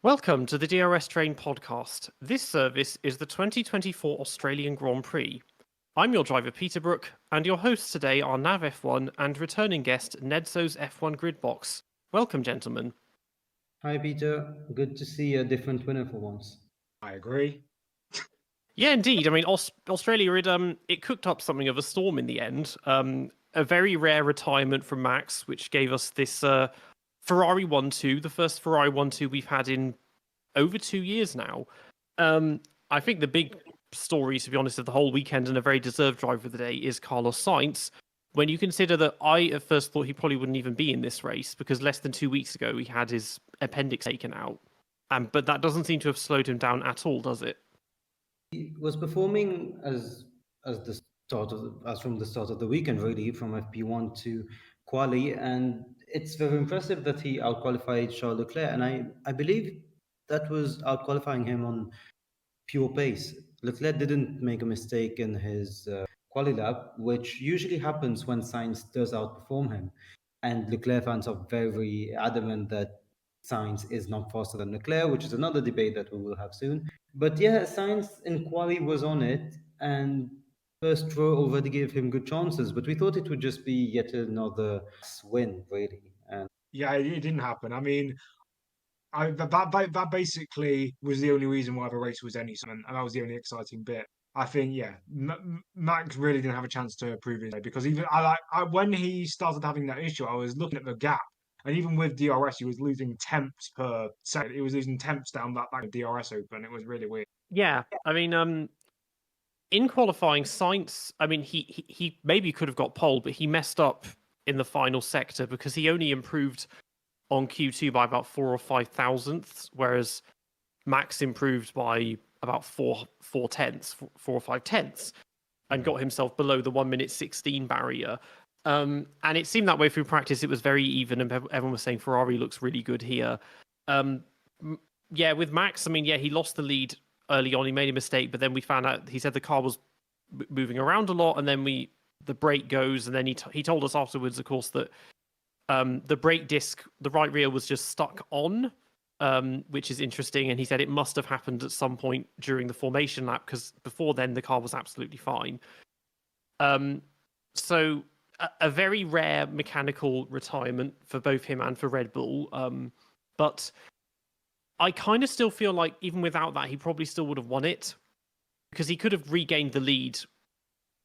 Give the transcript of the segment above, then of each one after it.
Welcome to the DRS Train podcast. This service is the 2024 Australian Grand Prix. I'm your driver Peter Brook, and your hosts today are Nav F1 and returning guest Nedzo's F1 Grid Box. Welcome, gentlemen. Hi, Peter. Good to see a different winner for once. I agree. Yeah, indeed. I mean, Australia, it cooked up something of a storm in the end. A very rare retirement from Max, which gave us this Ferrari 1-2, the first Ferrari 1-2 we've had in over 2 years now. I think the big story, to be honest, of the whole weekend and a very deserved driver of the day is Carlos Sainz. When you consider that I at first thought he probably wouldn't even be in this race because less than 2 weeks ago he had his appendix taken out. But that doesn't seem to have slowed him down at all, does it? He was performing as from the start of the weekend, really, from FP1 to quali, and it's very impressive that he outqualified Charles Leclerc, and I believe that was outqualifying him on pure pace. Leclerc didn't make a mistake in his quali lap, which usually happens when Sainz does outperform him, and Leclerc fans are very adamant that Sainz is not faster than Leclerc, which is another debate that we will have soon. But yeah, Sainz in quali was on it, and first row already gave him good chances. But we thought it would just be yet another win, really. And Yeah, it didn't happen. I mean, that basically was the only reason why the race was any, and that was the only exciting bit. I think, yeah, Max really didn't have a chance to prove his way because even when he started having that issue, I was looking at the gap, and even with DRS, he was losing tenths per second. He was losing tenths down that DRS open. It was really weird. Yeah, I mean, in qualifying, Sainz, I mean, he maybe could have got pole, but he messed up in the final sector because he only improved on Q2 by about 4 or 5 thousandths, whereas Max improved by about 4 or 5 tenths, and got himself below the 1 minute 16 barrier. And it seemed that way through practice. It was very even, and everyone was saying Ferrari looks really good here. Yeah, with Max, I mean, yeah, he lost the lead early on. He made a mistake, but then we found out he said the car was moving around a lot, and then the brake goes, and then he told us afterwards, of course, that the brake disc, the right rear was just stuck on, which is interesting. And he said it must have happened at some point during the formation lap because before then the car was absolutely fine. So a very rare mechanical retirement for both him and for Red Bull. But I kind of still feel like even without that, he probably still would have won it because he could have regained the lead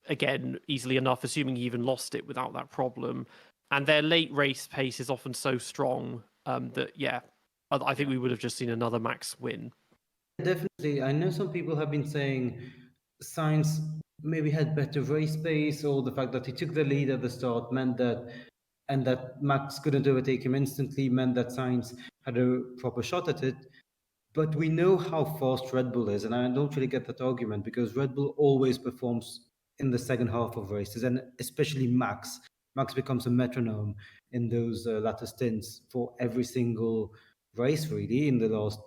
again easily enough, assuming he even lost it without that problem. And their late race pace is often so strong that, yeah, I think we would have just seen another Max win. definitely, I know some people have been saying Sainz maybe had better race pace, or the fact that he took the lead at the start meant that, and that Max couldn't overtake him instantly meant that Sainz had a proper shot at it. But we know how fast Red Bull is, and I don't really get that argument because Red Bull always performs in the second half of races, and especially Max. Max becomes a metronome in those latter stints for every single race, really, in the last,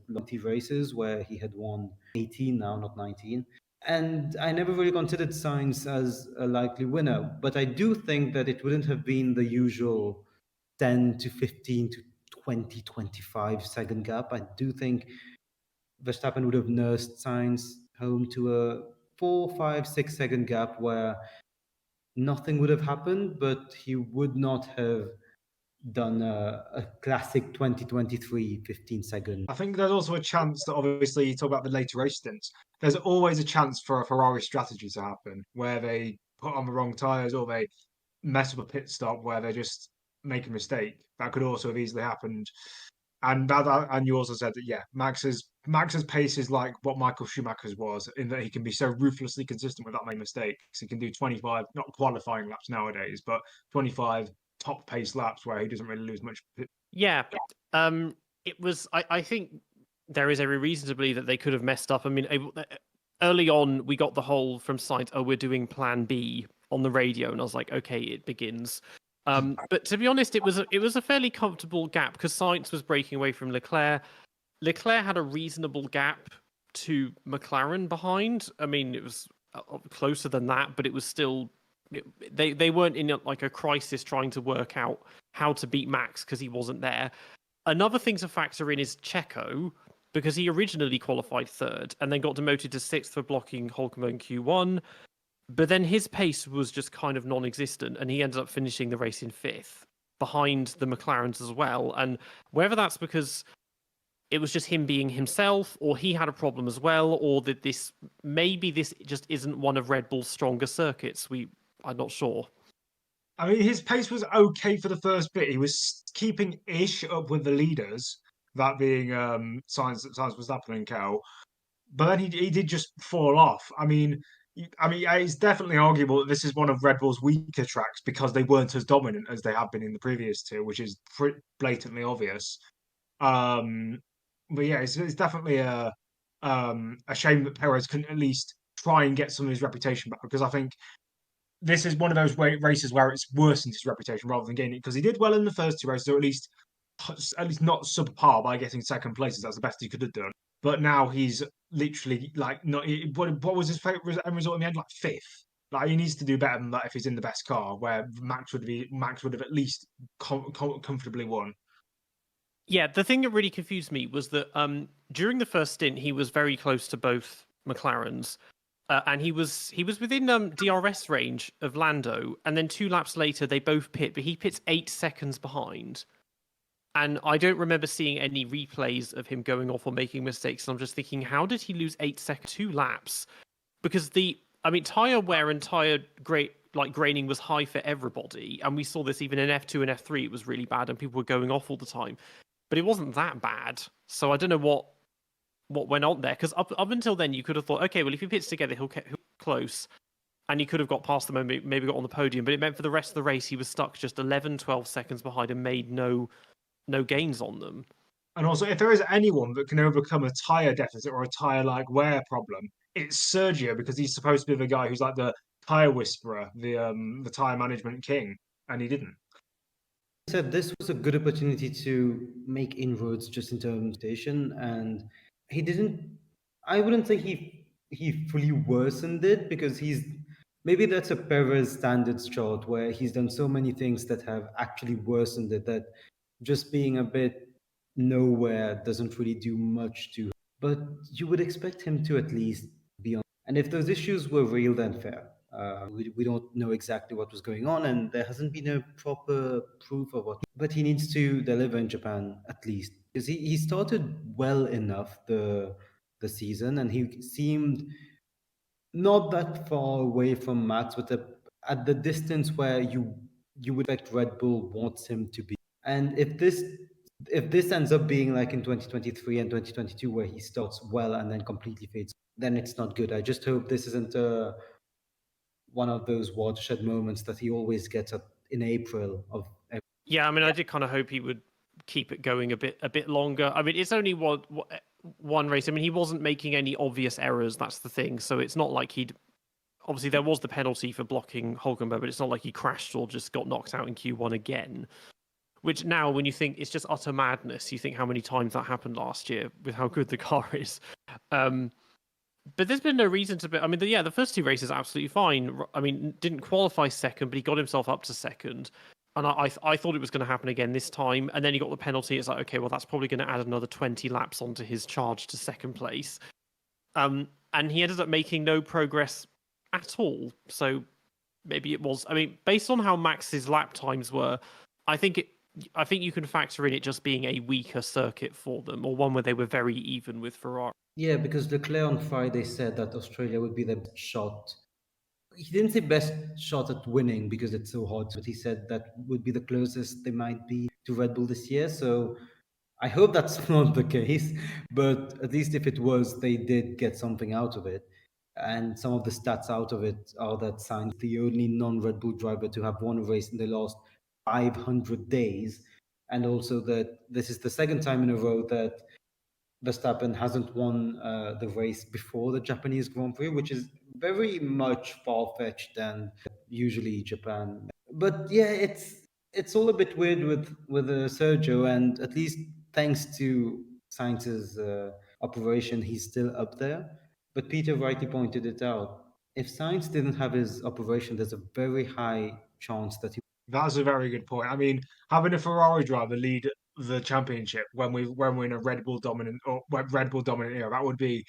90 races, where he had won 18 now, not 19. And I never really considered Sainz as a likely winner, but I do think that it wouldn't have been the usual 10 to 15 to 20, 25 second gap. I do think Verstappen would have nursed Sainz home to a 4, 5, 6 second gap where nothing would have happened, but he would not have done a classic 2023 15 second. I think there's also a chance that obviously you talk about the later race stints. There's always a chance for a Ferrari strategy to happen where they put on the wrong tires or they mess up a pit stop where they just make a mistake. That could also have easily happened. And you also said that Max's pace is like what Michael Schumacher's was in that he can be so ruthlessly consistent without making mistakes. He can do 25 not qualifying laps nowadays, but 25 top pace laps where he doesn't really lose much. Yeah. It was. I think there is every reason to believe that they could have messed up. I mean, early on we got the whole from site. Oh, we're doing Plan B on the radio, and I was like, okay, it begins. But to be honest, it was a fairly comfortable gap because Sainz was breaking away from Leclerc. Leclerc had a reasonable gap to McLaren behind. I mean, it was closer than that, but it was still they weren't in like a crisis trying to work out how to beat Max because he wasn't there. Another thing to factor in is Checo, because he originally qualified third and then got demoted to sixth for blocking Hulkenberg in Q1. But then his pace was just kind of non-existent, and he ended up finishing the race in fifth, behind the McLarens as well. And whether that's because it was just him being himself, or he had a problem as well, or that maybe this just isn't one of Red Bull's stronger circuits. I'm not sure. I mean, his pace was okay for the first bit. He was keeping ish up with the leaders, that being Sainz, Verstappen, and Kel. But then he did just fall off. I mean, it's definitely arguable that this is one of Red Bull's weaker tracks because they weren't as dominant as they have been in the previous two, which is blatantly obvious. But yeah, it's definitely a shame that Perez couldn't at least try and get some of his reputation back, because I think this is one of those races where it's worsened his reputation rather than gaining it, because he did well in the first two races, or at least not subpar by getting second places. That's the best he could have done. But now he's literally like not. What was his favorite end result in the end? Like fifth. Like he needs to do better than that if he's in the best car, where Max would have at least comfortably won. Yeah, the thing that really confused me was that during the first stint he was very close to both McLarens, and he was within DRS range of Lando, and then 2 laps later they both pit, but he pits 8 seconds behind. And I don't remember seeing any replays of him going off or making mistakes. And I'm just thinking, how did he lose 8 seconds, 2 laps? Because tyre wear and tyre graining was high for everybody. And we saw this even in F2 and F3. It was really bad and people were going off all the time. But it wasn't that bad. So I don't know what went on there. Because up until then, you could have thought, okay, well, if he pits together, he'll get close. And he could have got past them and maybe got on the podium. But it meant for the rest of the race, he was stuck just 11, 12 seconds behind and made no gains on them. And also, if there is anyone that can overcome a tyre deficit or a tyre wear problem, it's Sergio, because he's supposed to be the guy who's like the tyre whisperer, the tyre management king, and he didn't. Said this was a good opportunity to make inroads just in terms of station, and he didn't. I wouldn't say he fully worsened it, because maybe that's a Perez standards chart where he's done so many things that have actually worsened it, that just being a bit nowhere doesn't really do much to him. But you would expect him to at least be on. And if those issues were real, then fair. We don't know exactly what was going on, and there hasn't been a proper proof of what. But he needs to deliver in Japan at least, because he started well enough the season, and he seemed not that far away from Max, but at the distance where you would expect Red Bull wants him to be. And if this ends up being like in 2023 and 2022, where he starts well and then completely fades, then it's not good. I just hope this isn't one of those watershed moments that he always gets in April of. Yeah, I did kind of hope he would keep it going a bit longer. It's only one race. He wasn't making any obvious errors. That's the thing. So it's not like obviously there was the penalty for blocking Hulkenberg, but it's not like he crashed or just got knocked out in Q1 again. Which now, when you think it's just utter madness, you think how many times that happened last year with how good the car is. But there's been no reason to be. The first 2 races are absolutely fine. Didn't qualify second, but he got himself up to second. And I thought it was going to happen again this time. And then he got the penalty. It's like, okay, well, that's probably going to add another 20 laps onto his charge to second place. And he ended up making no progress at all. So maybe it was. Based on how Max's lap times were, I think you can factor in it just being a weaker circuit for them, or one where they were very even with Ferrari. Yeah, because Leclerc on Friday said that Australia would be the best shot. He didn't say best shot at winning because it's so hard, but he said that would be the closest they might be to Red Bull this year. So I hope that's not the case, but at least if it was, they did get something out of it. And some of the stats out of it are that Sainz is the only non-Red Bull driver to have won a race in the last 500 days. And also that this is the second time in a row that Verstappen hasn't won the race before the Japanese Grand Prix, which is very much far-fetched than usually Japan. But yeah, it's all a bit weird with Sergio, and at least thanks to Sainz's operation, he's still up there. But Peter rightly pointed it out. If Sainz didn't have his operation, there's a very high chance that he. That's a very good point. Having a Ferrari driver lead the championship when we're in a Red Bull dominant era. That would be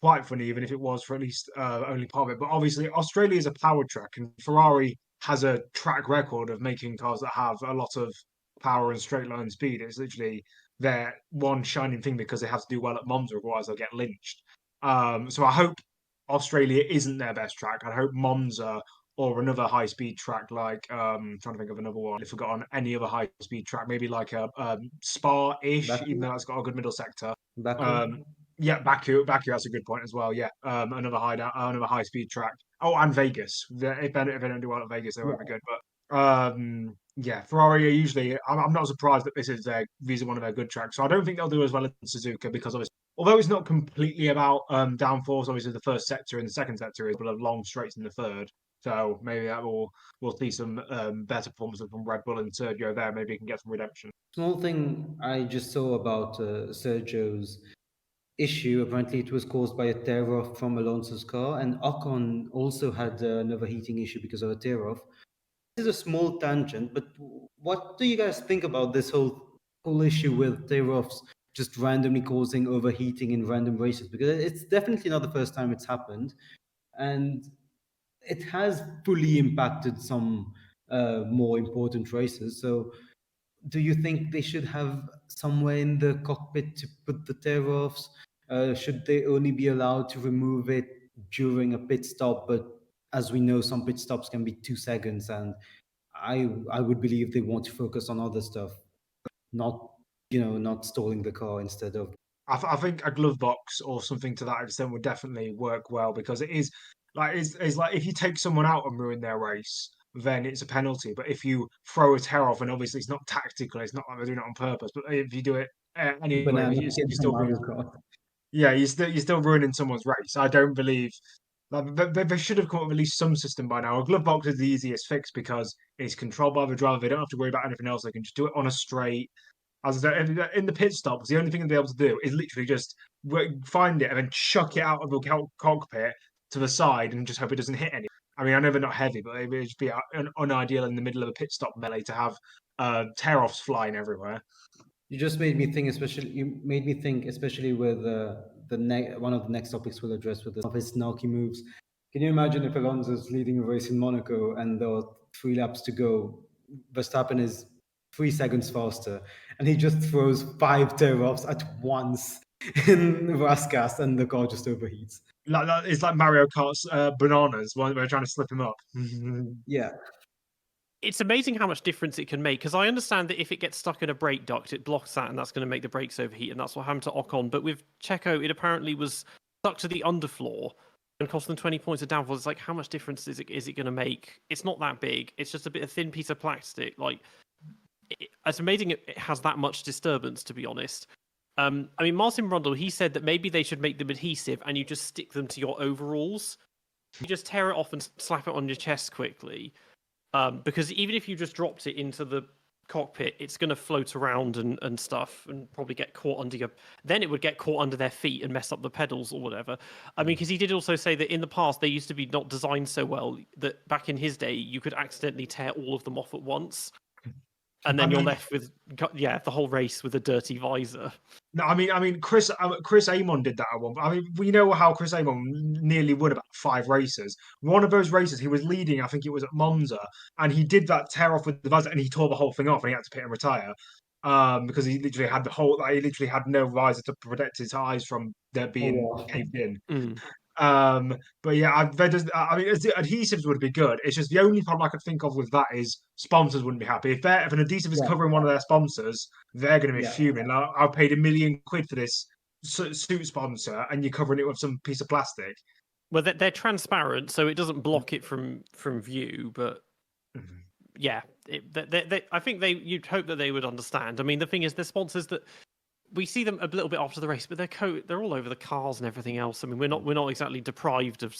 quite funny, even if it was for at least only part of it. But obviously, Australia is a power track, and Ferrari has a track record of making cars that have a lot of power and straight line speed. It's literally their one shining thing because they have to do well at Monza, otherwise they'll get lynched. So I hope Australia isn't their best track. I hope Monza or another high speed track like trying to think of another one. If we've got on any other high speed track, maybe like a Spa-ish, Baku? even though that's got a good middle sector. Baku? Yeah, Baku. That's a good point as well. Yeah, another high speed track. Oh, and Vegas. If they don't do well at Vegas, they won't be good. But yeah, Ferrari are usually. I'm not surprised that these are one of their good tracks. So I don't think they'll do as well in Suzuka because obviously, although it's not completely about downforce. Obviously, the first sector and the second sector is full of long straights in the third. So maybe we'll see some better performances from Red Bull and Sergio there. Maybe he can get some redemption. Small thing I just saw about Sergio's issue. Apparently, it was caused by a tear off from Alonso's car, and Ocon also had another heating issue because of a tear off. This is a small tangent, but what do you guys think about this whole issue with tear offs just randomly causing overheating in random races? Because it's definitely not the first time it's happened, and it has fully impacted some more important races. So do you think they should have somewhere in the cockpit to put the tear offs? Should they only be allowed to remove it during a pit stop? But as we know, some pit stops can be 2 seconds, and I would believe they want to focus on other stuff, not stalling the car instead of. I think a glove box or something to that extent would definitely work well because it is like it's like if you take someone out and ruin their race, then it's a penalty. But if you throw a tear off, and obviously it's not tactical, it's not like they're doing it on purpose. But if you do it anyway, Banana you in still Mario Kart. yeah, you're still ruining someone's race. I don't believe like they should have come up with at least some system by now. A glove box is the easiest fix because it's controlled by the driver. They don't have to worry about anything else. They can just do it on a straight. As I said, in the pit stops, the only thing they'll be able to do is literally just find it and then chuck it out of the cockpit to the side and just hope it doesn't hit any. I mean, I know they're not heavy, but it would just be unideal in the middle of a pit stop melee to have tear-offs flying everywhere. You just made me think, especially with one of the next topics we'll address with of his snarky moves. Can you imagine if Alonso's leading a race in Monaco and there are 3 laps to go? Verstappen is 3 seconds faster, and he just throws 5 tear-offs at once in Rascas, and the car just overheats. It's like Mario Kart's bananas when we're trying to slip him up. Yeah. It's amazing how much difference it can make because I understand that if it gets stuck in a brake duct, it blocks that and that's going to make the brakes overheat, and that's what happened to Ocon. But with Checo, it apparently was stuck to the underfloor and cost them 20 points of downforce. It's like, how much difference is it going to make? It's not that big. It's just a thin piece of plastic. Like, it's amazing it has that much disturbance, to be honest. I mean, Martin Brundle, he said that maybe they should make them adhesive and you just stick them to your overalls. You just tear it off and slap it on your chest quickly. Because even if you just dropped it into the cockpit, it's going to float around and stuff and probably get caught under then it would get caught under their feet and mess up the pedals or whatever. I mean, because he did also say that in the past they used to be not designed so well that back in his day you could accidentally tear all of them off at once. And then you're left with the whole race with a dirty visor. No, I mean, Chris Amon did that at one. I mean, we know how Chris Amon nearly won about 5 races. One of those races, he was leading. I think it was at Monza, and he did that tear off with the visor, and he tore the whole thing off, and he had to pit and retire because he literally had he literally had no visor to protect his eyes from being caved in. But yeah, I mean, adhesives would be good. It's just the only problem I could think of with that is sponsors wouldn't be happy. If an adhesive is covering one of their sponsors, they're going to be fuming. Like, I paid £1 million for this suit sponsor, and you're covering it with some piece of plastic. Well, they're transparent, so it doesn't block it from view. But yeah, I think you'd hope that they would understand. I mean, the thing is, the sponsors that. We see them a little bit after the race, but they're all over the cars and everything else. I mean, we're not exactly deprived of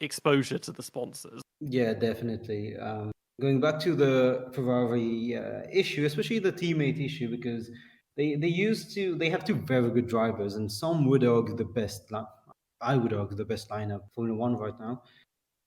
exposure to the sponsors. Yeah, definitely. Going back to the Ferrari issue, especially the teammate issue, because they have 2 very good drivers, and some would argue the best. I would argue the best lineup Formula One right now.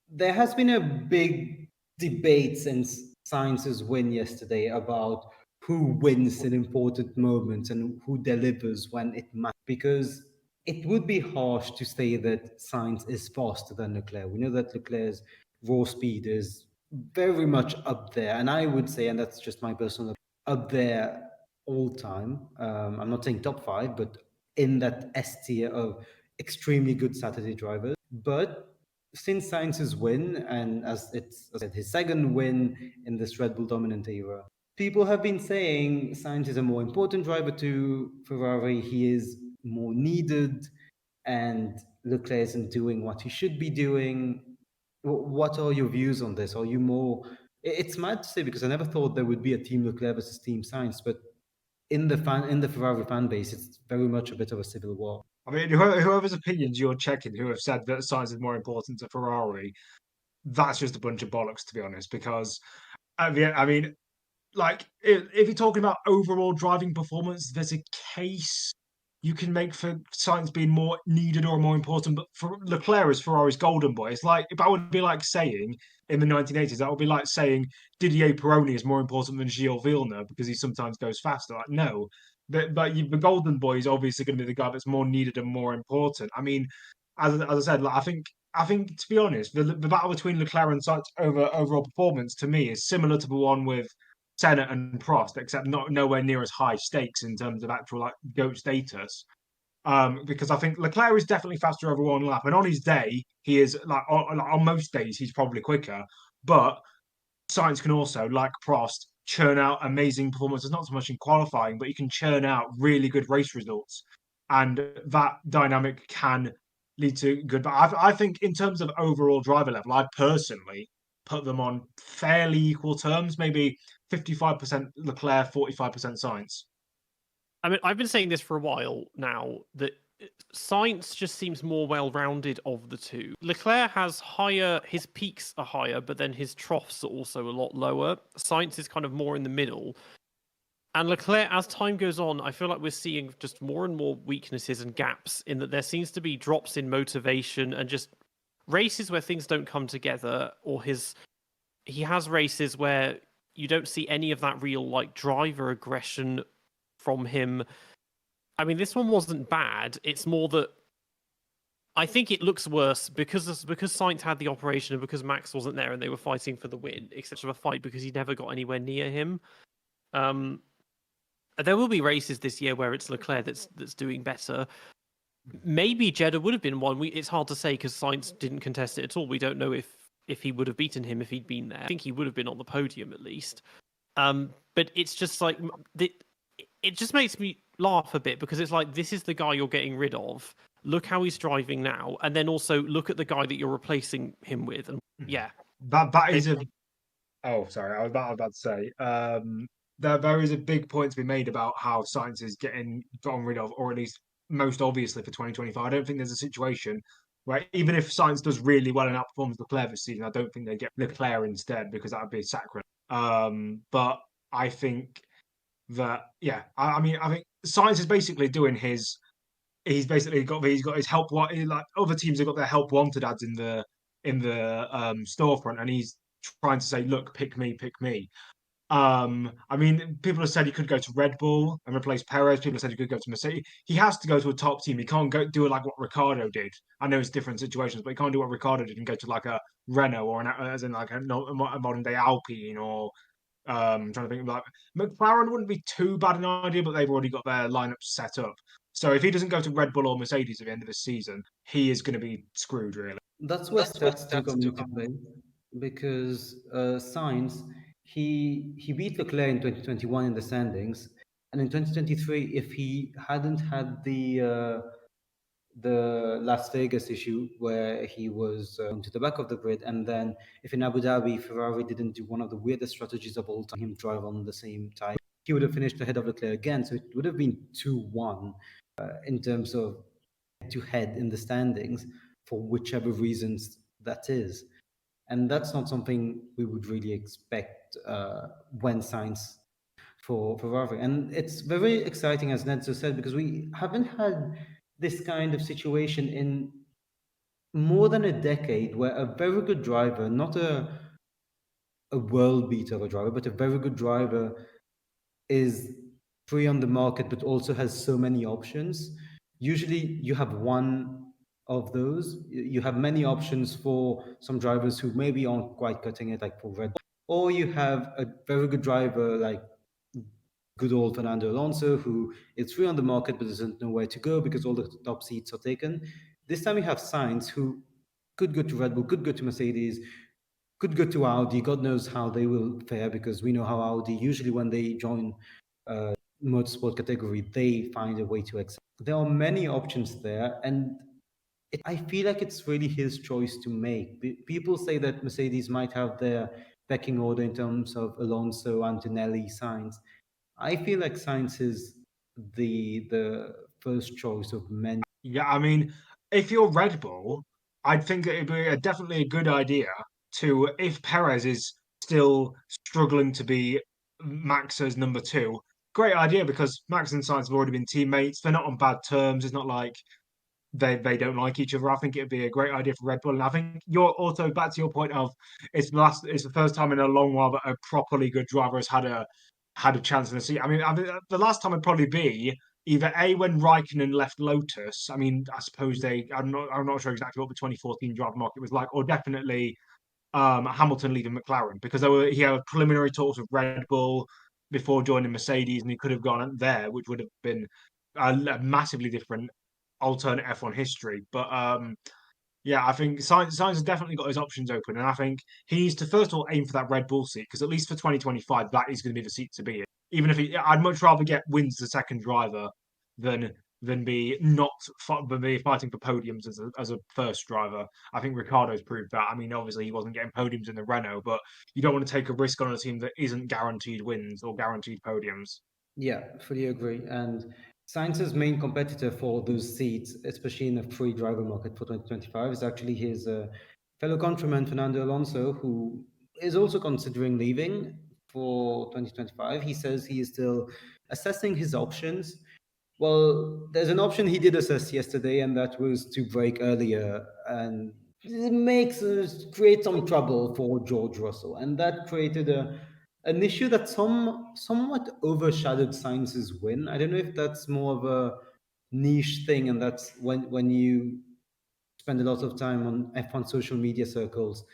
There has been a big debate since Sainz's win yesterday about who wins in important moments and who delivers when it matters. Because it would be harsh to say that Sainz is faster than Leclerc. We know that Leclerc's raw speed is very much up there, and I would say, and that's just my personal up there all time. I'm not saying top 5, but in that S tier of extremely good Saturday drivers. But since Sainz's win, and as it's his second win in this Red Bull dominant era, people have been saying Sainz is a more important driver to Ferrari. He is more needed, and Leclerc isn't doing what he should be doing. What are your views on this? Are you more? It's mad to say because I never thought there would be a Team Leclerc versus Team Sainz, but in the Ferrari fan base, it's very much a bit of a civil war. I mean, whoever's opinions you're checking, who have said that Sainz is more important to Ferrari, that's just a bunch of bollocks, to be honest. Because I mean, like if you're talking about overall driving performance, there's a case you can make for Sainz being more needed or more important. But for Leclerc is Ferrari's golden boy. It's like if I would be like saying in the 1980s, that would be like saying Didier Pironi is more important than Gilles Villeneuve because he sometimes goes faster. Like no, the golden boy is obviously going to be the guy that's more needed and more important. I mean, as I said, like I think to be honest, the battle between Leclerc and Sainz over overall performance to me is similar to the one with Senna and Prost, except not nowhere near as high stakes in terms of actual like GOAT status. Because I think Leclerc is definitely faster over one lap, and on his day he is like on most days he's probably quicker. But Sainz can also, like Prost, churn out amazing performances, not so much in qualifying, but he can churn out really good race results, and that dynamic can lead to good. But I think in terms of overall driver level, I personally put them on fairly equal terms, maybe 55% Leclerc, 45% Sainz. I mean, I've been saying this for a while now that Sainz just seems more well-rounded of the two. Leclerc has his peaks are higher, but then his troughs are also a lot lower. Sainz is kind of more in the middle. And Leclerc, as time goes on, I feel like we're seeing just more and more weaknesses and gaps in that there seems to be drops in motivation and just races where things don't come together, or he has races where you don't see any of that real like driver aggression from him. I mean, this one wasn't bad. It's more that I think it looks worse because Sainz had the operation and because Max wasn't there and they were fighting for the win. It's such of a fight because he never got anywhere near him. There will be races this year where it's Leclerc that's doing better. Maybe Jeddah would have been one. It's hard to say because Sainz didn't contest it at all. We don't know if he would have beaten him if he'd been there. I think he would have been on the podium at least. But it's just like it just makes me laugh a bit because it's like this is the guy you're getting rid of. Look how he's driving now, and then also look at the guy that you're replacing him with. And yeah, that is a. Oh, sorry, I was about to say. There is a big point to be made about how Sainz is getting gotten rid of, or at least most obviously for 2025. I don't think there's a situation where even if Sainz does really well and outperforms Leclerc this season, I don't think they get Leclerc instead because that would be sacrilege. But I think that I mean I think Sainz is basically doing his. He's got his help. Like other teams have got their help wanted ads in the storefront, and he's trying to say, "Look, pick me, pick me." I mean, people have said he could go to Red Bull and replace Perez. People have said he could go to Mercedes. He has to go to a top team. He can't go do it like what Ricardo did. I know it's different situations, but he can't do what Ricardo did and go to like a Renault or as in like a modern day Alpine or I'm trying to think like McLaren wouldn't be too bad an idea, but they've already got their lineup set up. So if he doesn't go to Red Bull or Mercedes at the end of the season, he is going to be screwed, really. That's where stats do come into play because Sainz he beat Leclerc in 2021 in the standings, and in 2023, if he hadn't had the Las Vegas issue where he was to the back of the grid, and then if in Abu Dhabi Ferrari didn't do one of the weirdest strategies of all time, him drive on the same tyre, he would have finished ahead of Leclerc again. So it would have been 2-1 in terms of head-to-head in the standings for whichever reasons that is. And that's not something we would really expect when Sainz for Ferrari. And it's very exciting, as Nedzo said, because we haven't had this kind of situation in more than a decade where a very good driver, not a world beater of a driver, but a very good driver is free on the market but also has so many options, usually you have one of those. You have many options for some drivers who maybe aren't quite cutting it, like for Red Bull, or you have a very good driver like good old Fernando Alonso, who is free on the market but doesn't know where to go because all the top seats are taken. This time you have Sainz, who could go to Red Bull, could go to Mercedes, could go to Audi. God knows how they will fare, because we know how Audi, usually when they join motorsport category, they find a way to excel. There are many options there, and I feel like it's really his choice to make. People say that Mercedes might have their pecking order in terms of Alonso, Antonelli, Sainz. I feel like Sainz is the first choice of many. Yeah, I mean, if you're Red Bull, I'd think that it'd be definitely a good idea to, if Perez is still struggling to be Max's number two, great idea, because Max and Sainz have already been teammates. They're not on bad terms. It's not like they don't like each other. I think it'd be a great idea for Red Bull. And I think you're also back to your point of it's the first time in a long while that a properly good driver has had a chance in the seat. I mean, the last time would probably be either A, when Raikkonen left Lotus. I mean, I suppose I'm not sure exactly what the 2014 driver market was like, or definitely Hamilton leaving McLaren, because he had preliminary talks with Red Bull before joining Mercedes, and he could have gone there, which would have been a massively different alternate F1 history. But yeah, I think Sainz has definitely got his options open, and I think he needs to first of all aim for that Red Bull seat, because at least for 2025, that is going to be the seat to be in. Even if I'd much rather get wins as a second driver than be not than be fighting for podiums as a first driver. I think Ricciardo's proved that. I mean, obviously he wasn't getting podiums in the Renault, but you don't want to take a risk on a team that isn't guaranteed wins or guaranteed podiums. Yeah, fully agree. And Sainz's main competitor for those seats, especially in the free driver market for 2025, is actually his fellow countryman Fernando Alonso, who is also considering leaving for 2025. He says he is still assessing his options. Well, there's an option he did assess yesterday, and that was to break earlier, and it makes create some trouble for George Russell, and that created an issue that somewhat overshadowed Sainz's win. I don't know if that's more of a niche thing, and that's when you spend a lot of time on F1 social media circles,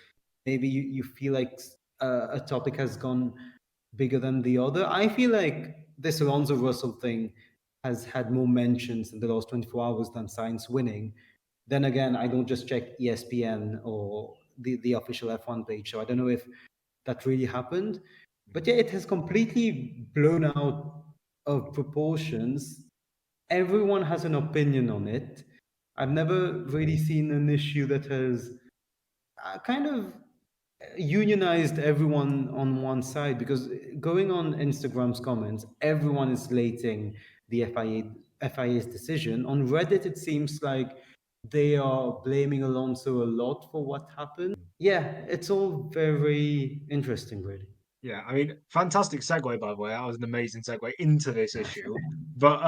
maybe you feel like a topic has gone bigger than the other. I feel like this Alonso Russell thing has had more mentions in the last 24 hours than Sainz winning. Then again, I don't just check ESPN or the official F1 page, so I don't know if that really happened. But yeah, it has completely blown out of proportions. Everyone has an opinion on it. I've never really seen an issue that has kind of unionized everyone on one side, because going on Instagram's comments, everyone is slating the FIA's decision. On Reddit, it seems like they are blaming Alonso a lot for what happened. Yeah, it's all very interesting, really. Yeah, I mean, fantastic segue, by the way. That was an amazing segue into this issue. But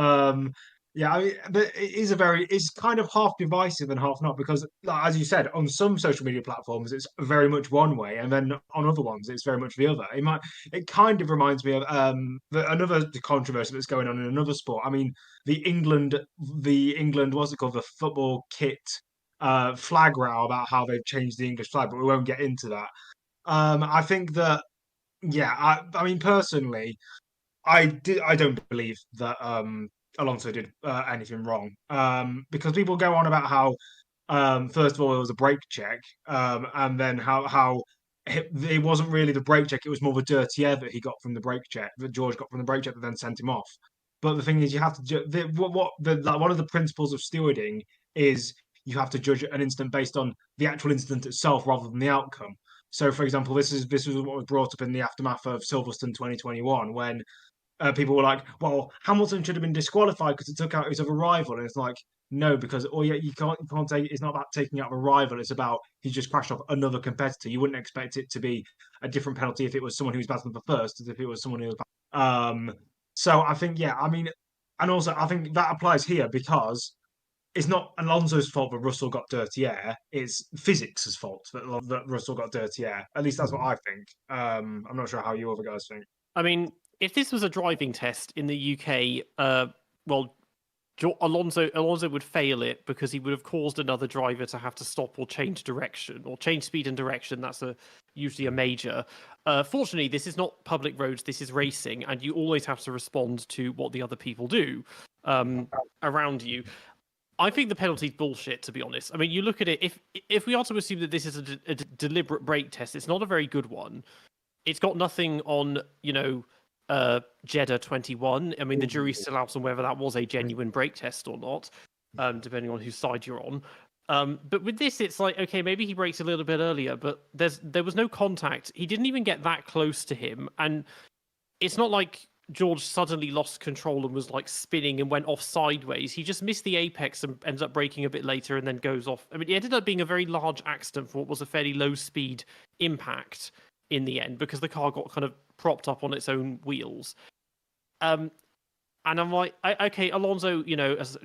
yeah, I mean, but it's kind of half divisive and half not, because, like, as you said, on some social media platforms, it's very much one way, and then on other ones, it's very much the other. It kind of reminds me of another controversy that's going on in another sport. I mean, the England, what's it called, the football kit flag row about how they've changed the English flag, but we won't get into that. I think that, yeah, I mean, personally, I don't believe that Alonso did anything wrong. Because people go on about how first of all it was a brake check, and then how it wasn't really the brake check; it was more the dirty air that he got from the brake check, that George got from the brake check, that then sent him off. But the thing is, you have to like, one of the principles of stewarding is you have to judge an incident based on the actual incident itself rather than the outcome. So, for example, this is what was brought up in the aftermath of Silverstone 2021, when people were like, "Well, Hamilton should have been disqualified because it took out his other rival," and it's like, no, because you can't take, it's not about taking out a rival. It's about he's just crashed off another competitor. You wouldn't expect it to be a different penalty if it was someone who was battling for first, as if it was someone who was. So I think, yeah, I mean, and also I think that applies here, because it's not Alonso's fault that Russell got dirty air. It's physics' fault that Russell got dirty air. At least that's what I think. I'm not sure how you other guys think. I mean, if this was a driving test in the UK, well, Alonso would fail it because he would have caused another driver to have to stop or change direction or change speed and direction. That's usually a major. Fortunately, this is not public roads. This is racing, and you always have to respond to what the other people do around you. I think the penalty's bullshit, to be honest. I mean, you look at it. If we are to assume that this is a deliberate brake test, it's not a very good one. It's got nothing on, Jeddah 21. I mean, the jury's still out on whether that was a genuine brake test or not, depending on whose side you're on. But with this, it's like, okay, maybe he brakes a little bit earlier, but there was no contact. He didn't even get that close to him, and it's not like George suddenly lost control and was like spinning and went off sideways. He just missed the apex and ends up braking a bit later and then goes off. I mean, it ended up being a very large accident for what was a fairly low speed impact in the end because the car got kind of propped up on its own wheels. And I'm like, okay, Alonso, as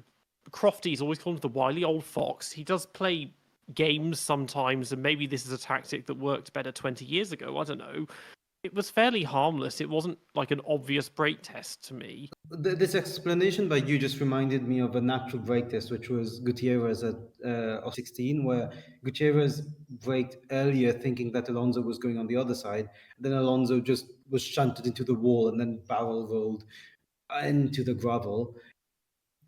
Crofty's always called him the wily old fox. He does play games sometimes, and maybe this is a tactic that worked better 20 years ago. I don't know. It was fairly harmless. It wasn't like an obvious brake test to me. This explanation by you just reminded me of a natural brake test, which was Gutierrez at 16, where Gutierrez braked earlier thinking that Alonso was going on the other side. Then Alonso just was shunted into the wall and then barrel rolled into the gravel.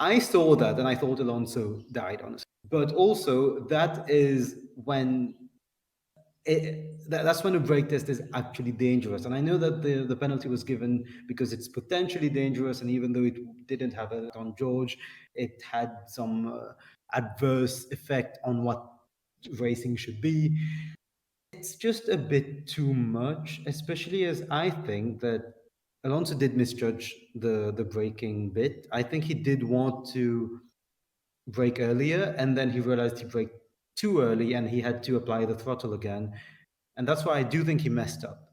I saw that and I thought Alonso died, honestly. But also, that is when that's when a brake test is actually dangerous. And I know that the penalty was given because it's potentially dangerous, and even though it didn't have it on George, it had some adverse effect on what racing should be. It's just a bit too much, especially as I think that Alonso did misjudge the braking bit. I think he did want to brake earlier, and then he realized he braked too early and he had to apply the throttle again. And that's why I do think he messed up.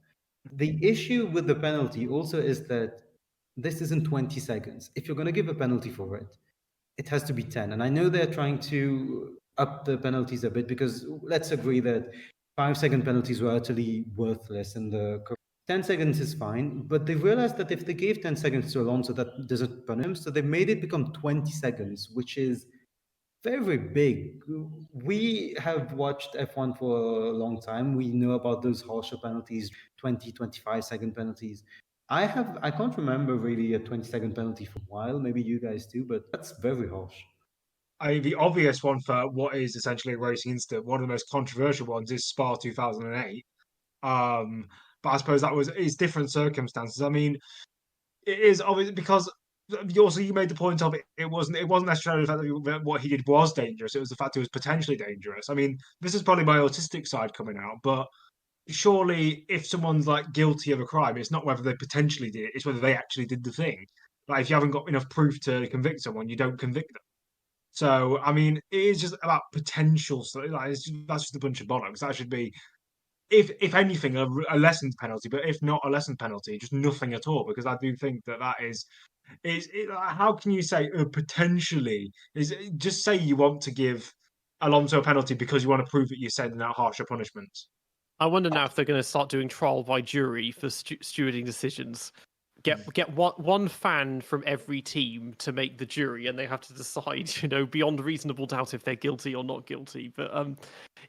The issue with the penalty also is that this isn't 20 seconds. If you're going to give a penalty for it, it has to be 10. And I know they're trying to up the penalties a bit because let's agree that 5-second penalties were utterly worthless in the 10 seconds is fine, but they realized that if they gave 10 seconds to Alonso, that doesn't punish him. So they made it become 20 seconds, which is very big. We have watched F1 for a long time. We know about those harsher penalties, 20, 25-second penalties. I can't remember really a 20-second penalty for a while. Maybe you guys do, but that's very harsh. I mean, the obvious one for what is essentially a racing incident, one of the most controversial ones is Spa 2008. But I suppose is different circumstances. I mean, it is obvious because you made the point of it. It wasn't necessarily the fact that what he did was dangerous. It was the fact it was potentially dangerous. I mean, this is probably my autistic side coming out, but surely if someone's like guilty of a crime, it's not whether they potentially did it; it's whether they actually did the thing. Like if you haven't got enough proof to convict someone, you don't convict them. So I mean, it is just about potential. So that's just a bunch of bollocks. That should be if anything, a lessened penalty, but if not a lessened penalty, just nothing at all. Because I do think that is how can you say potentially? Just say you want to give Alonso a penalty because you want to prove that you're sending out harsher punishments. I wonder now if they're going to start doing trial by jury for stewarding decisions. Get one fan from every team to make the jury, and they have to decide, beyond reasonable doubt if they're guilty or not guilty. But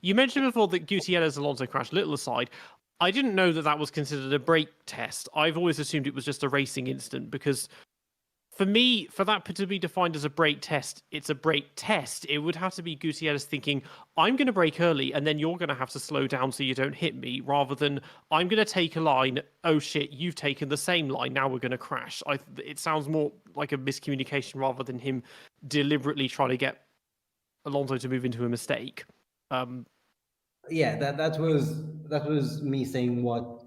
you mentioned before that Gutierrez Alonso crash. Little aside, I didn't know that was considered a brake test. I've always assumed it was just a racing incident because, for me, for that to be defined as a brake test, it's a brake test. It would have to be Gutierrez thinking, I'm going to brake early and then you're going to have to slow down so you don't hit me, rather than I'm going to take a line, oh shit, you've taken the same line, now we're going to crash. It sounds more like a miscommunication rather than him deliberately trying to get Alonso to move into a mistake. Yeah, that was me saying what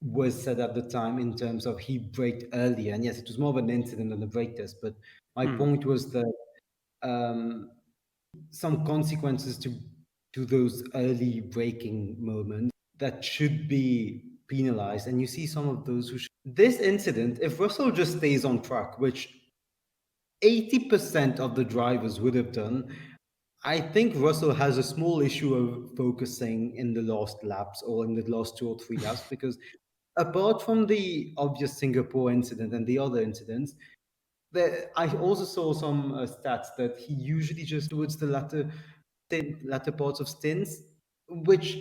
was said at the time in terms of he braked earlier. And yes, it was more of an incident than a brake test. But my point was that some consequences to those early braking moments that should be penalized. And you see some of those who this incident, if Russell just stays on track, which 80% of the drivers would have done, I think Russell has a small issue of focusing in the last laps or in the last 2 or 3 laps because apart from the obvious Singapore incident and the other incidents, I also saw some stats that he usually just towards the latter parts of stints, which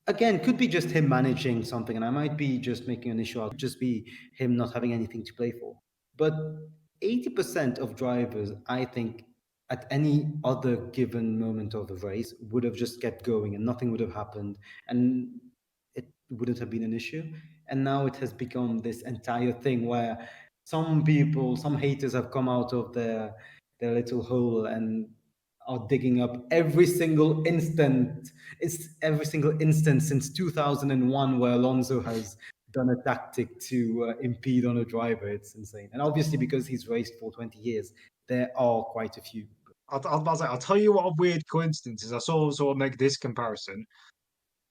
again could be just him managing something, and I might be just making an issue out. It could just be him not having anything to play for. But 80% of drivers, I think, at any other given moment of the race, would have just kept going and nothing would have happened, and it wouldn't have been an issue. And now it has become this entire thing where some people, some haters have come out of their little hole and are digging up every single instance since 2001 where Alonso has done a tactic to impede on a driver. It's insane. And obviously because he's raced for 20 years, there are quite a few. I'll tell you what a weird coincidence is. I saw sort of make this comparison.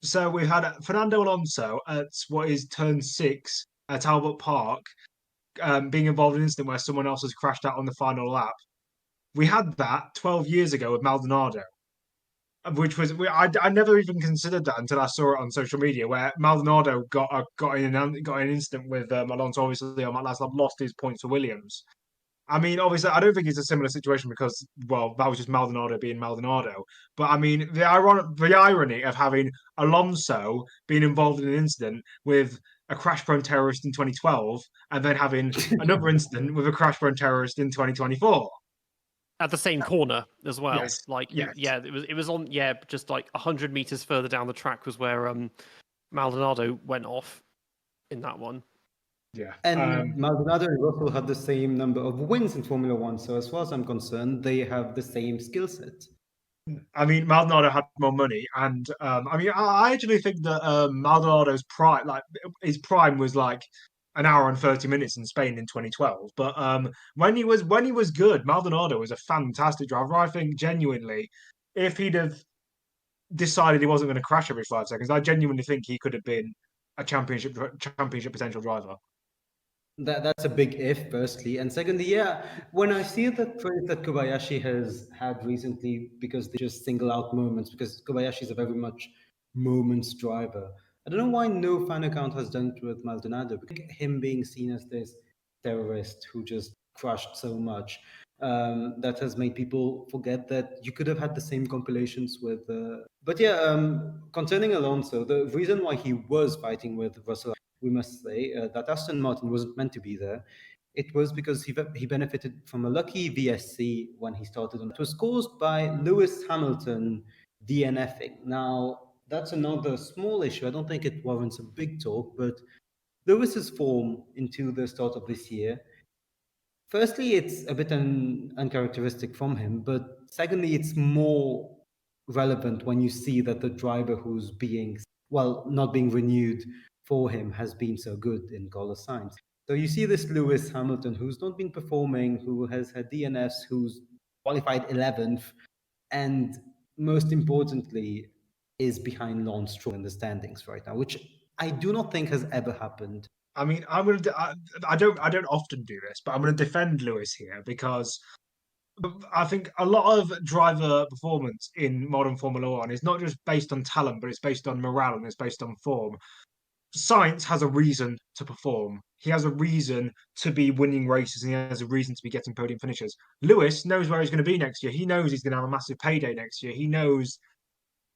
So we had Fernando Alonso at what is turn 6 at Albert Park, being involved in an incident where someone else has crashed out on the final lap. We had that 12 years ago with Maldonado, which was I never even considered that until I saw it on social media, where Maldonado got in an incident with Alonso. Obviously, on that last lap, lost his points for Williams. I mean, obviously, I don't think it's a similar situation because, well, that was just Maldonado being Maldonado. But I mean, the irony of having Alonso being involved in an incident with a crash-prone terrorist in 2012, and then having another incident with a crash-prone terrorist in 2024. At the same corner as well. Yes, Like, yes. yeah, it was on, just like 100 meters further down the track was where Maldonado went off in that one. Yeah. And Maldonado and Russell had the same number of wins in Formula One. So as far as I'm concerned, they have the same skill set. I mean, Maldonado had more money, and I mean, I actually think that Maldonado's prime, like his prime, was like an hour and 30 minutes in Spain in 2012. But when he was good, Maldonado was a fantastic driver. I think genuinely, if he'd have decided he wasn't going to crash every 5 seconds, I genuinely think he could have been a championship potential driver. That's a big if, firstly. And secondly, yeah, when I see the praise that Kobayashi has had recently, because they just single out moments, because Kobayashi is a very much moments driver. I don't know why no fan account has done it with Maldonado. Him being seen as this terrorist who just crushed so much, that has made people forget that you could have had the same compilations with. But yeah, concerning Alonso, the reason why he was fighting with Russell, we must say that Aston Martin wasn't meant to be there. It was because he benefited from a lucky VSC when he started. It was caused by Lewis Hamilton DNFing. Now, that's another small issue. I don't think it warrants a big talk, but Lewis's form into the start of this year, firstly, it's a bit uncharacteristic from him, but secondly, it's more relevant when you see that the driver who's not being renewed for him has been so good in Carlos Sainz. So you see this Lewis Hamilton who's not been performing, who has had DNFs, who's qualified 11th, and most importantly, is behind Lance Stroll in the standings right now, which I do not think has ever happened. I mean, I don't often do this, but I'm going to defend Lewis here because I think a lot of driver performance in modern Formula One is not just based on talent, but it's based on morale and it's based on form. Sainz has a reason to perform. He has a reason to be winning races and he has a reason to be getting podium finishes. Lewis knows where he's going to be next year. He knows he's going to have a massive payday next year. He knows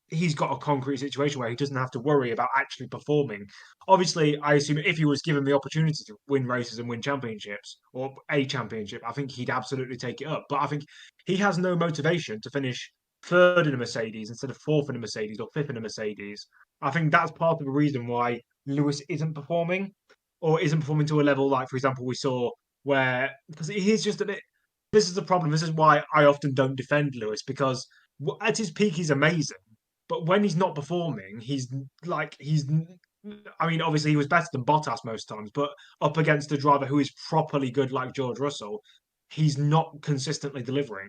he's got a concrete situation where he doesn't have to worry about actually performing. Obviously, I assume if he was given the opportunity to win races and win championships or a championship, I think he'd absolutely take it up. But I think he has no motivation to finish third in a Mercedes instead of fourth in a Mercedes or fifth in a Mercedes. I think that's part of the reason why Lewis isn't performing or isn't performing to a level like, for example, we saw where, because he's just a bit, this is the problem. This is why I often don't defend Lewis because at his peak, he's amazing. But when he's not performing, I mean, obviously he was better than Bottas most times, but up against a driver who is properly good like George Russell, he's not consistently delivering.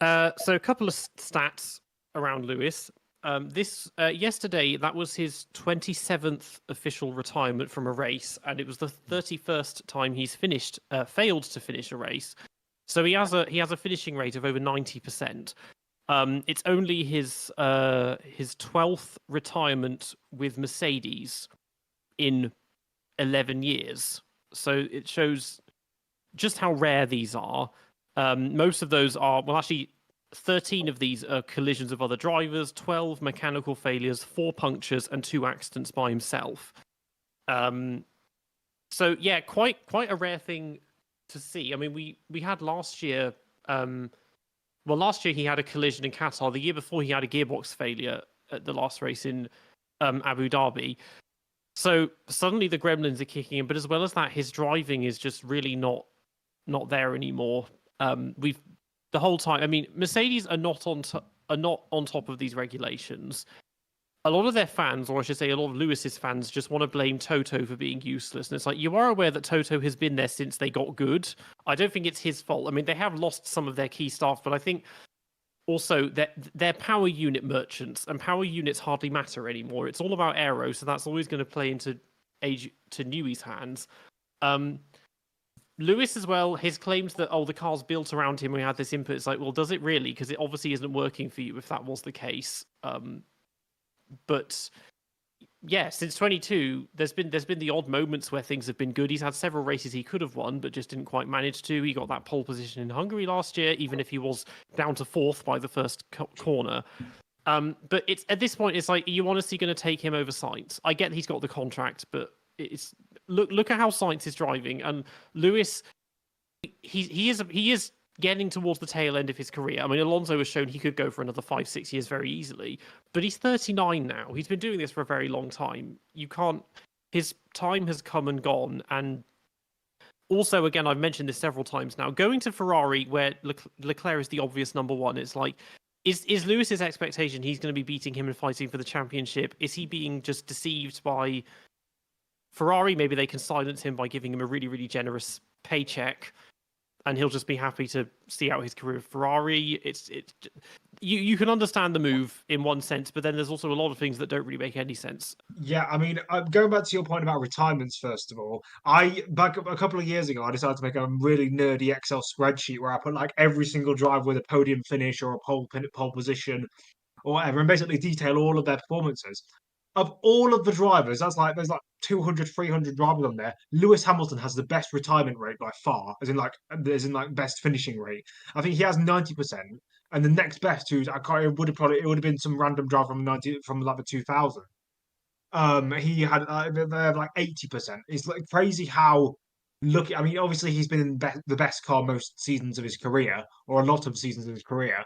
So a couple of stats around Lewis. Yesterday, that was his 27th official retirement from a race, and it was the 31st time he's failed to finish a race. So he has a finishing rate of over 90%. It's only his 12th retirement with Mercedes, in 11 years. So it shows just how rare these are. Most of those are, well, actually, 13 of these are collisions of other drivers, 12 mechanical failures, 4 punctures, and 2 accidents by himself. So yeah, quite a rare thing to see. I mean, we had last year. Well, last year he had a collision in Qatar. The year before he had a gearbox failure at the last race in Abu Dhabi. So suddenly the gremlins are kicking in, but as well as that, his driving is just really not there anymore. We've the whole time. I mean, Mercedes are not on top of these regulations. A lot of their fans, or I should say, a lot of Lewis's fans, just want to blame Toto for being useless. And it's like, you are aware that Toto has been there since they got good. I don't think it's his fault. I mean, they have lost some of their key staff, but I think also that they're power unit merchants, and power units hardly matter anymore. It's all about aero, so that's always going to play into Newey's hands. Lewis as well, his claims that, the car's built around him, we had this input. It's like, well, does it really? Because it obviously isn't working for you if that was the case. But yeah, since 22, there's been the odd moments where things have been good. He's had several races he could have won, but just didn't quite manage to. He got that pole position in Hungary last year, even if he was down to 4th by the first corner. But it's at this point, it's like, are you honestly going to take him over Sainz? I get he's got the contract, but it's look at how Sainz is driving, and Lewis, he is getting towards the tail end of his career. I mean, Alonso has shown he could go for another 5-6 years very easily, but he's 39 now. He's been doing this for a very long time. You can't. His time has come and gone, and also, again, I've mentioned this several times now. Going to Ferrari, where Leclerc is the obvious number one, it's like, is Lewis's expectation he's going to be beating him and fighting for the championship? Is he being just deceived by Ferrari? Maybe they can silence him by giving him a really, really generous paycheck, and he'll just be happy to see out his career with Ferrari. You can understand the move in one sense, but then there's also a lot of things that don't really make any sense. Yeah, I mean, going back to your point about retirements, first of all, back a couple of years ago, I decided to make a really nerdy Excel spreadsheet where I put like every single driver with a podium finish or a pole position or whatever, and basically detail all of their performances. Of all of the drivers, there's like 200, 300 drivers on there. Lewis Hamilton has the best retirement rate by far, as in like best finishing rate. I think he has 90%, and the next best, it would have been some random driver from like the 2000. He had they have like 80%. It's like crazy how lucky. I mean, obviously he's been in the best car most seasons of his career, or a lot of seasons of his career.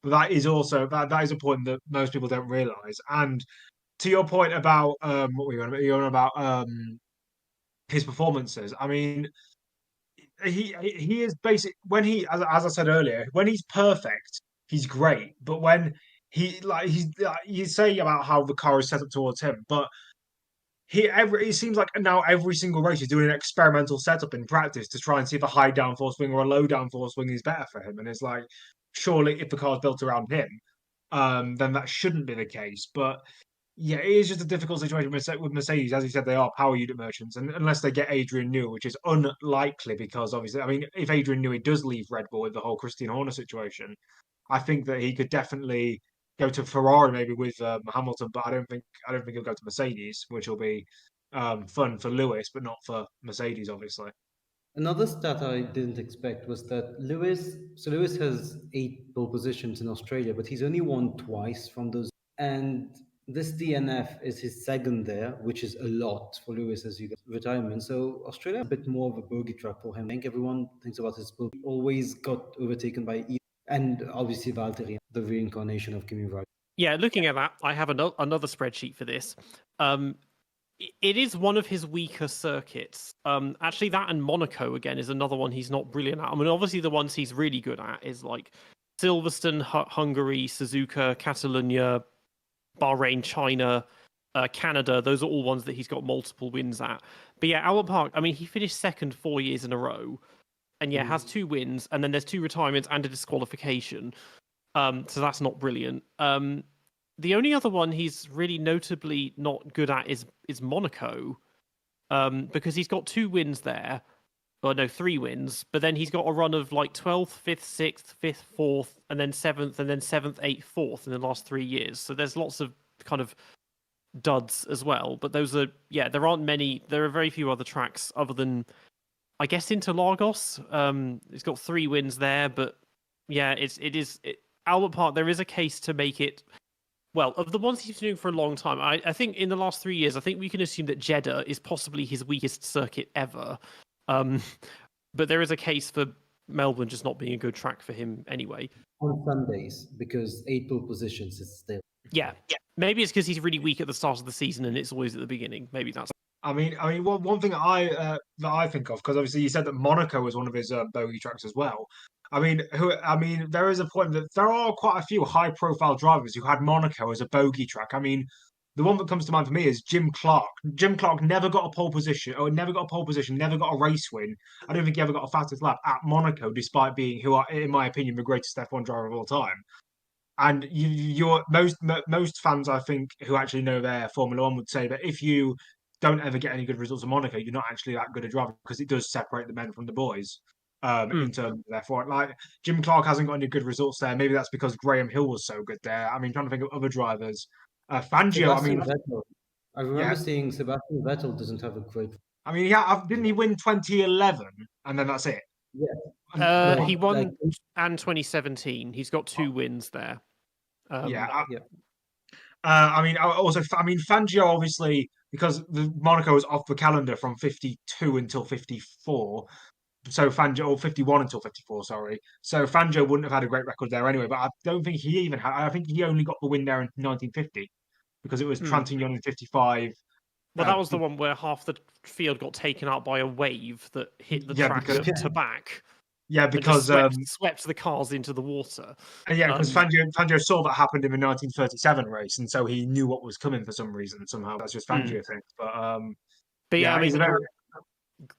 But that is also that is a point that most people don't realize. And to your point about what were you on about his performances. I mean, he is basic when as I said earlier, when he's perfect, he's great. But when you say about how the car is set up towards him, but it seems like now every single race he's doing an experimental setup in practice to try and see if a high downforce swing or a low downforce swing is better for him. And it's like, surely if the car's built around him, then that shouldn't be the case. But yeah, it is just a difficult situation with Mercedes. As you said, they are power unit merchants, and unless they get Adrian Newey, which is unlikely because obviously, I mean, if Adrian Newey does leave Red Bull with the whole Christian Horner situation, I think that he could definitely go to Ferrari maybe with Hamilton, but I don't think he'll go to Mercedes, which will be fun for Lewis, but not for Mercedes, obviously. Another stat I didn't expect was that Lewis has 8 pole positions in Australia, but he's only won twice from those. And this DNF is his second there, which is a lot for Lewis as you get retirement. So Australia is a bit more of a bogey track for him. I think everyone thinks about his bogey. He always got overtaken by and obviously Valtteri, the reincarnation of Kimi Raikkonen. Yeah, looking at that, I have another spreadsheet for this. It is one of his weaker circuits. Actually, that and Monaco again is another one he's not brilliant at. I mean, obviously the ones he's really good at is like Silverstone, Hungary, Suzuka, Catalonia, Bahrain, China, Canada. Those are all ones that he's got multiple wins at. But yeah, Albert Park, I mean, he finished second 4 years in a row. And yeah, has 2 wins, and then there's 2 retirements and a disqualification. So that's not brilliant. The only other one he's really notably not good at is Monaco, because he's got 2 wins there. Well, no, 3 wins, but then he's got a run of like 12th, 5th, 6th, 5th, 4th, and then 7th, 8th, 4th in the last 3 years. So there's lots of kind of duds as well. But those are there aren't many. There are very few other tracks other than I guess Interlagos. It's got 3 wins there, but yeah, Albert Park. There is a case to make it. Well, of the ones he's been doing for a long time, I think in the last 3 years, I think we can assume that Jeddah is possibly his weakest circuit ever. But there is a case for Melbourne just not being a good track for him anyway. On Sundays, because 8 pole positions is still. Yeah. Maybe it's because he's really weak at the start of the season and it's always at the beginning. Maybe that's. I mean, one thing that I think of, because obviously you said that Monaco was one of his bogey tracks as well. I mean, there is a point that there are quite a few high-profile drivers who had Monaco as a bogey track. I mean, the one that comes to mind for me is Jim Clark. Jim Clark never got a pole position, never got a race win. I don't think he ever got a fastest lap at Monaco, despite being, in my opinion, the greatest F1 driver of all time. And most fans, I think, who actually know their Formula One would say that if you don't ever get any good results in Monaco, you're not actually that good a driver because it does separate the men from the boys. In terms of their form, like Jim Clark hasn't got any good results there. Maybe that's because Graham Hill was so good there. I mean, trying to think of other drivers. Fangio, I remember seeing Sebastian Vettel doesn't have a great. I mean, didn't he win 2011 and then that's it? Yeah. He won and 2017. He's got 2 wins there. I mean, Fangio obviously, because Monaco was off the calendar from 52 until 54. So Fangio, or 51 until 54, sorry. So Fangio wouldn't have had a great record there anyway. But I don't think he even had. I think he only got the win there in 1950 because it was Trintignant in 55. Well, that was the one where half the field got taken out by a wave that hit the track to back. Yeah, because swept the cars into the water. Yeah, because Fangio saw that happened in the 1937 race, and so he knew what was coming for some reason. Somehow, that's just Fangio thing. But yeah, I mean, very...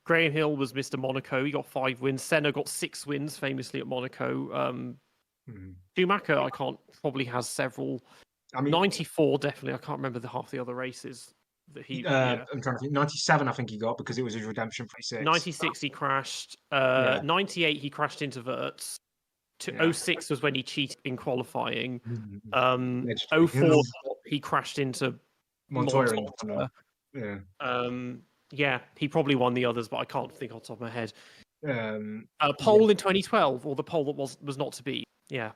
Graham Hill was Mr. Monaco. He got 5 wins. Senna got 6 wins, famously at Monaco. Schumacher, probably has several. I mean, 94 definitely. I can't remember half the other races that he. I'm trying to think. 97, I think he got because it was his redemption 46. 96, he crashed. 98, he crashed into Wirtz. 06 was when he cheated in qualifying. 04, he crashed into Montoya. He probably won the others, but I can't think on top of my head. Pole in 2012, or the pole that was not to be. Yeah.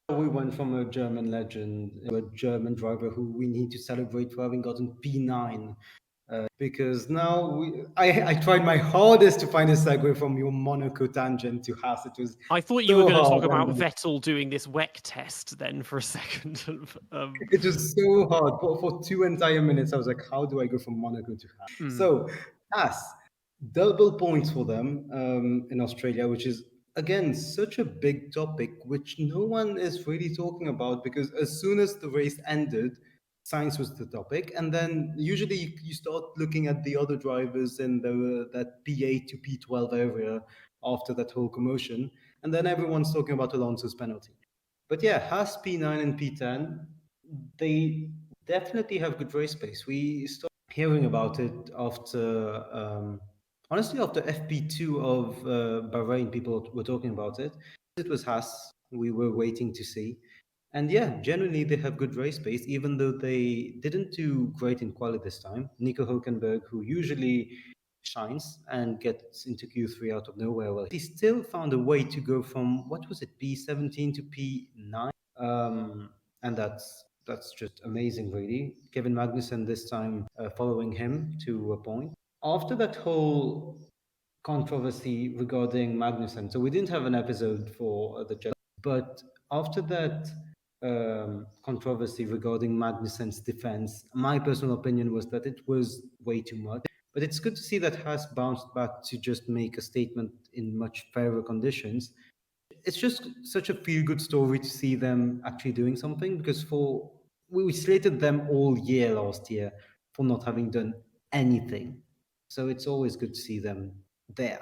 We went from a German legend to a German driver who we need to celebrate for having gotten P9. Because now I tried my hardest to find a segue from your Monaco tangent to Haas. I thought you were going to talk about Vettel doing this WEC test then for a second. It was so hard. For 2 entire minutes, I was like, how do I go from Monaco to Haas? So, Haas, double points for them in Australia, which is, again, such a big topic, which no one is really talking about because as soon as the race ended, Sainz was the topic, and then usually you start looking at the other drivers in that P8 to P12 area after that whole commotion, and then everyone's talking about Alonso's penalty. But yeah, Haas P9 and P10, they definitely have good race pace. We started hearing about it after, honestly, after FP2 of Bahrain, people were talking about it. It was Haas we were waiting to see. And yeah, generally they have good race pace, even though they didn't do great in quali this time. Nico Hülkenberg, who usually shines and gets into Q3 out of nowhere, well, he still found a way to go from, what was it, P17 to P9? And that's just amazing, really. Kevin Magnussen this time following him to a point. After that whole controversy regarding Magnussen, so we didn't have an episode for the Jet, but after that controversy regarding Magnussen's defense, my personal opinion was that it was way too much. But it's good to see that Haas bounced back to just make a statement in much fairer conditions. It's just such a feel-good story to see them actually doing something, because we slated them all year last year for not having done anything. So it's always good to see them there.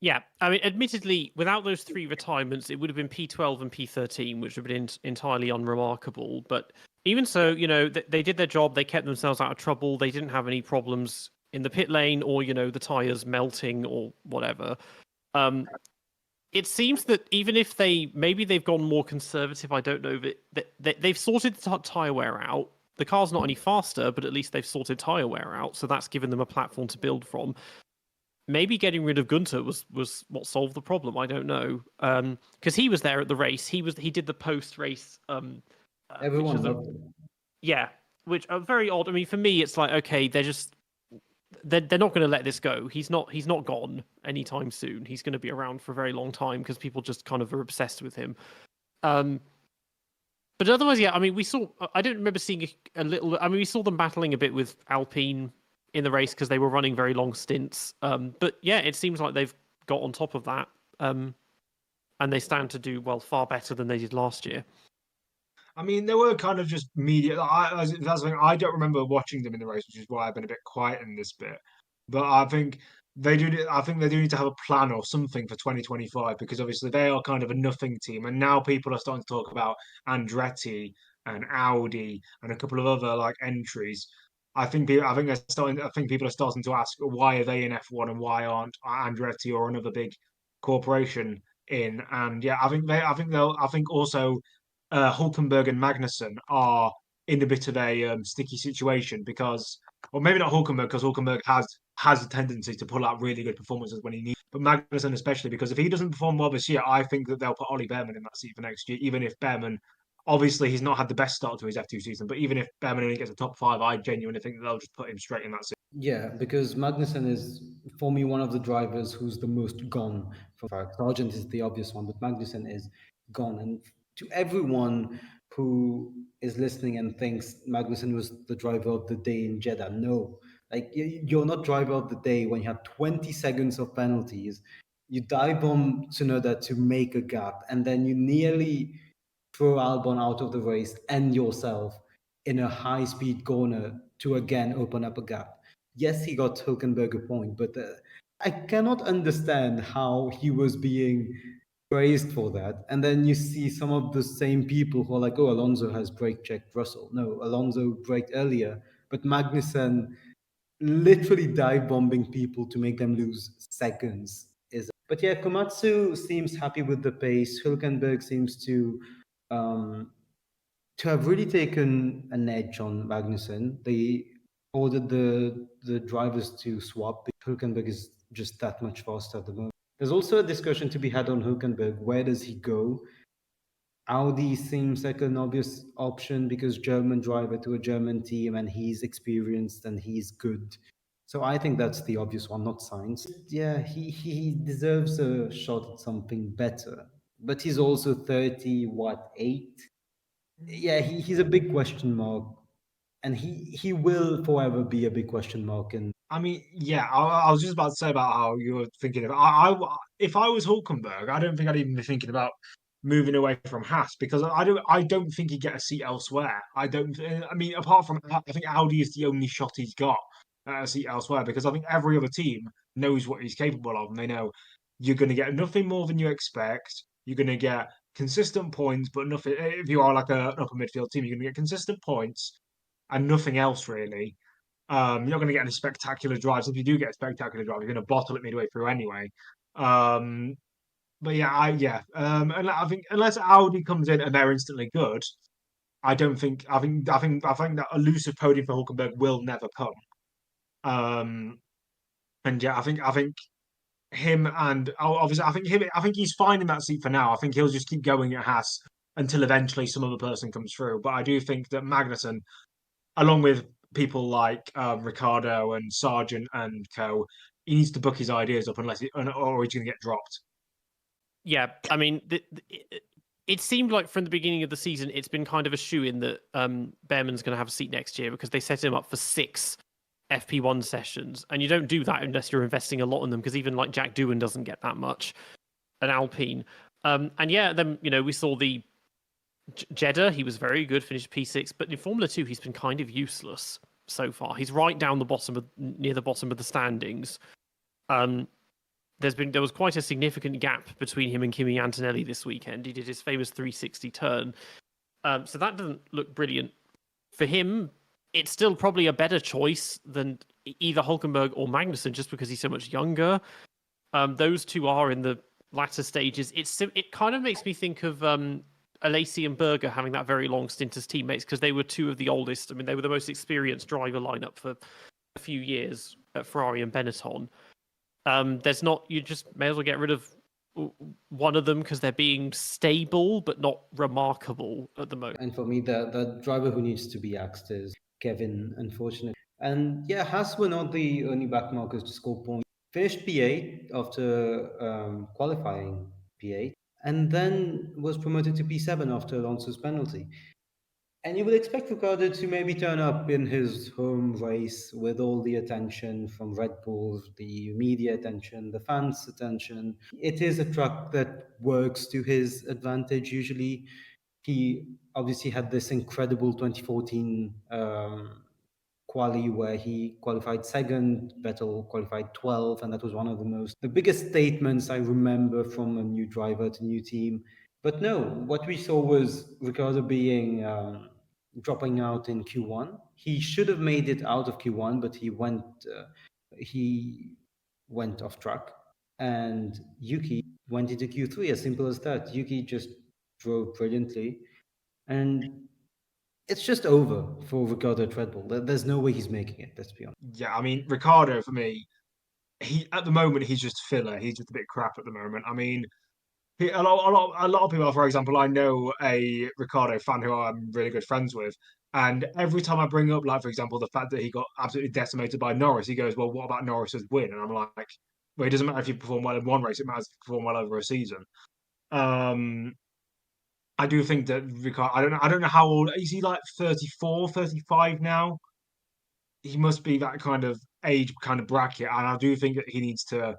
Yeah, I mean, admittedly, without those 3 retirements, it would have been P12 and P13, which would have been entirely unremarkable. But even so, they did their job. They kept themselves out of trouble. They didn't have any problems in the pit lane or, the tyres melting or whatever. it seems that even if they've gone more conservative, I don't know, they've sorted the tyre wear out. The car's not any faster, but at least they've sorted tyre wear out, so that's given them a platform to build from. Maybe getting rid of Gunter was what solved the problem. I don't know, because he was there at the race. He did the post race. Everyone loved it. Yeah, which are very odd. I mean, for me, it's like, okay, they're not going to let this go. He's not gone anytime soon. He's going to be around for a very long time because people just kind of are obsessed with him. But otherwise, yeah, I mean, I don't remember seeing a little. I mean, we saw them battling a bit with Alpine in the race because they were running very long stints. But yeah, it seems like they've got on top of that, and they stand to do far better than they did last year. I mean, they were kind of just media. That's something I don't remember watching them in the race, which is why I've been a bit quiet in this bit. But I think they do. I think they do need to have a plan or something for 2025 because obviously they are kind of a nothing team, and now people are starting to talk about Andretti and Audi and a couple of other like entries. I think they're starting. I think people are starting to ask why are they in F1 and why aren't Andretti or another big corporation in? And yeah, I think also Hulkenberg and Magnussen are in a bit of a sticky situation because, or maybe not Hulkenberg, because Hulkenberg has a tendency to pull out really good performances when he needs. But Magnussen especially, because if he doesn't perform well this year, I think that they'll put Ollie Behrman in that seat for next year. Even if Behrman, obviously, he's not had the best start to his F2 season, but even if Behrman only gets a top 5, I genuinely think that they'll just put him straight in that seat. Yeah, because Magnussen is, for me, one of the drivers who's the most gone from Sargent is the obvious one, but Magnussen is gone. And to everyone who is listening and thinks Magnussen was the driver of the day in Jeddah, no. Like, you're not driver of the day when you have 20 seconds of penalties. You dive on Tsunoda to make a gap, and then you nearly throw Albon out of the race and yourself in a high-speed corner to again open up a gap. Yes, he got Hulkenberg a point, but I cannot understand how he was being praised for that. And then you see some of the same people who are like, oh, Alonso has brake checked Russell. No, Alonso braked earlier, but Magnussen literally dive bombing people to make them lose seconds. But yeah, Komatsu seems happy with the pace. Hulkenberg seems to have really taken an edge on Magnussen. They ordered the drivers to swap. Hulkenberg is just that much faster at the moment. There's also a discussion to be had on Hulkenberg. Where does he go? Audi seems like an obvious option because German driver to a German team and he's experienced and he's good. So I think that's the obvious one, not Sainz. Yeah, he deserves a shot at something better. But he's also 30, 8? Yeah, he's a big question mark. And he will forever be a big question mark. And I mean, yeah, I was just about to say about how you were thinking of. If I was Hulkenberg, I don't think I'd even be thinking about moving away from Haas because I don't think he'd get a seat elsewhere. I don't. I mean, apart from I think Audi is the only shot he's got at a seat elsewhere because I think every other team knows what he's capable of and they know you're going to get nothing more than you expect. You're going to get consistent points, but nothing. If you are like an upper midfield team, you're going to get consistent points and nothing else really. You're not going to get any spectacular drives. If you do get a spectacular drive, you're going to bottle it midway through anyway. But yeah, and I think unless Audi comes in and they're instantly good, I don't think. I think that elusive podium for Hulkenberg will never come. And yeah, I think him and obviously I think he's fine in that seat for now. I think he'll just keep going at Haas until eventually some other person comes through. But I do think that Magnussen, along with people like Ricardo and Sargent and co, he needs to book his ideas up or he's going to get dropped. Yeah, I mean, it seemed like from the beginning of the season, it's been kind of a shoe-in that Behrman's going to have a seat next year because they set him up for 6 FP1 sessions, and you don't do that unless you're investing a lot in them because even like Jack Doohan doesn't get that much, an Alpine. And yeah, then we saw the Jeddah, he was very good, finished P6, but in Formula 2, he's been kind of useless so far. He's right down near the bottom of the standings. There was quite a significant gap between him and Kimi Antonelli this weekend. He did his famous 360 turn. So that doesn't look brilliant. For him, it's still probably a better choice than either Hulkenberg or Magnussen just because he's so much younger. Those two are in the latter stages, it kind of makes me think of Alesi and Berger having that very long stint as teammates because they were two of the oldest. I mean, they were the most experienced driver lineup for a few years at Ferrari and Benetton. There's not, you just may as well get rid of one of them because they're being stable but not remarkable at the moment. And for me, the driver who needs to be axed is Kevin, unfortunately. And yeah, Haas were not the only backmarkers to score points. Finished P8 after qualifying P8, and then was promoted to P7 after Alonso's penalty. And you would expect Ricciardo to maybe turn up in his home race with all the attention from Red Bull, the media attention, the fans' attention. It is a truck that works to his advantage usually. He obviously had this incredible 2014 quali where he qualified second, Vettel qualified 12th, and that was one of the biggest statements I remember from a new driver to new team. But no, what we saw was Ricciardo being dropping out in Q1. He should have made it out of Q1, but he went off track, and Yuki went into Q3. As simple as that. Yuki just drove brilliantly, and it's just over for Ricciardo at Red Bull. There's no way he's making it. Let's be honest. Yeah, I mean, Ricardo for me, he at the moment he's just filler. He's just a bit crap at the moment. I mean, a lot of people. For example, I know a Ricardo fan who I'm really good friends with, and every time I bring up, like for example, the fact that he got absolutely decimated by Norris, he goes, "Well, what about Norris's win?" And I'm like, "Well, it doesn't matter if you perform well in one race; it matters if you perform well over a season." Um, I do think that Ricardo. I don't know how old is he. Like 34, 35 now. He must be that kind of age kind of bracket, and I do think that he needs to.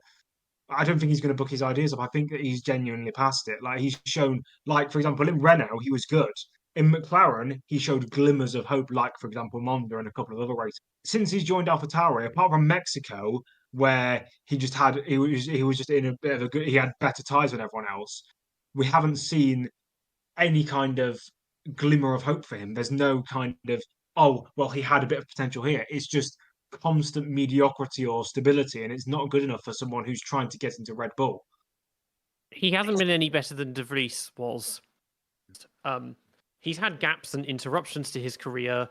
I don't think he's going to book his ideas up. I think that he's genuinely past it. Like he's shown, like for example, in Renault, he was good. In McLaren, he showed glimmers of hope, like for example, Monza and a couple of other races. Since he's joined AlphaTauri, apart from Mexico, where he was just in a bit of a good, he had better tyres than everyone else. We haven't seen any kind of glimmer of hope for him. There's no kind of, oh, well, he had a bit of potential here. It's just constant mediocrity or stability, and it's not good enough for someone who's trying to get into Red Bull. He hasn't been any better than De Vries was. He's had gaps and interruptions to his career,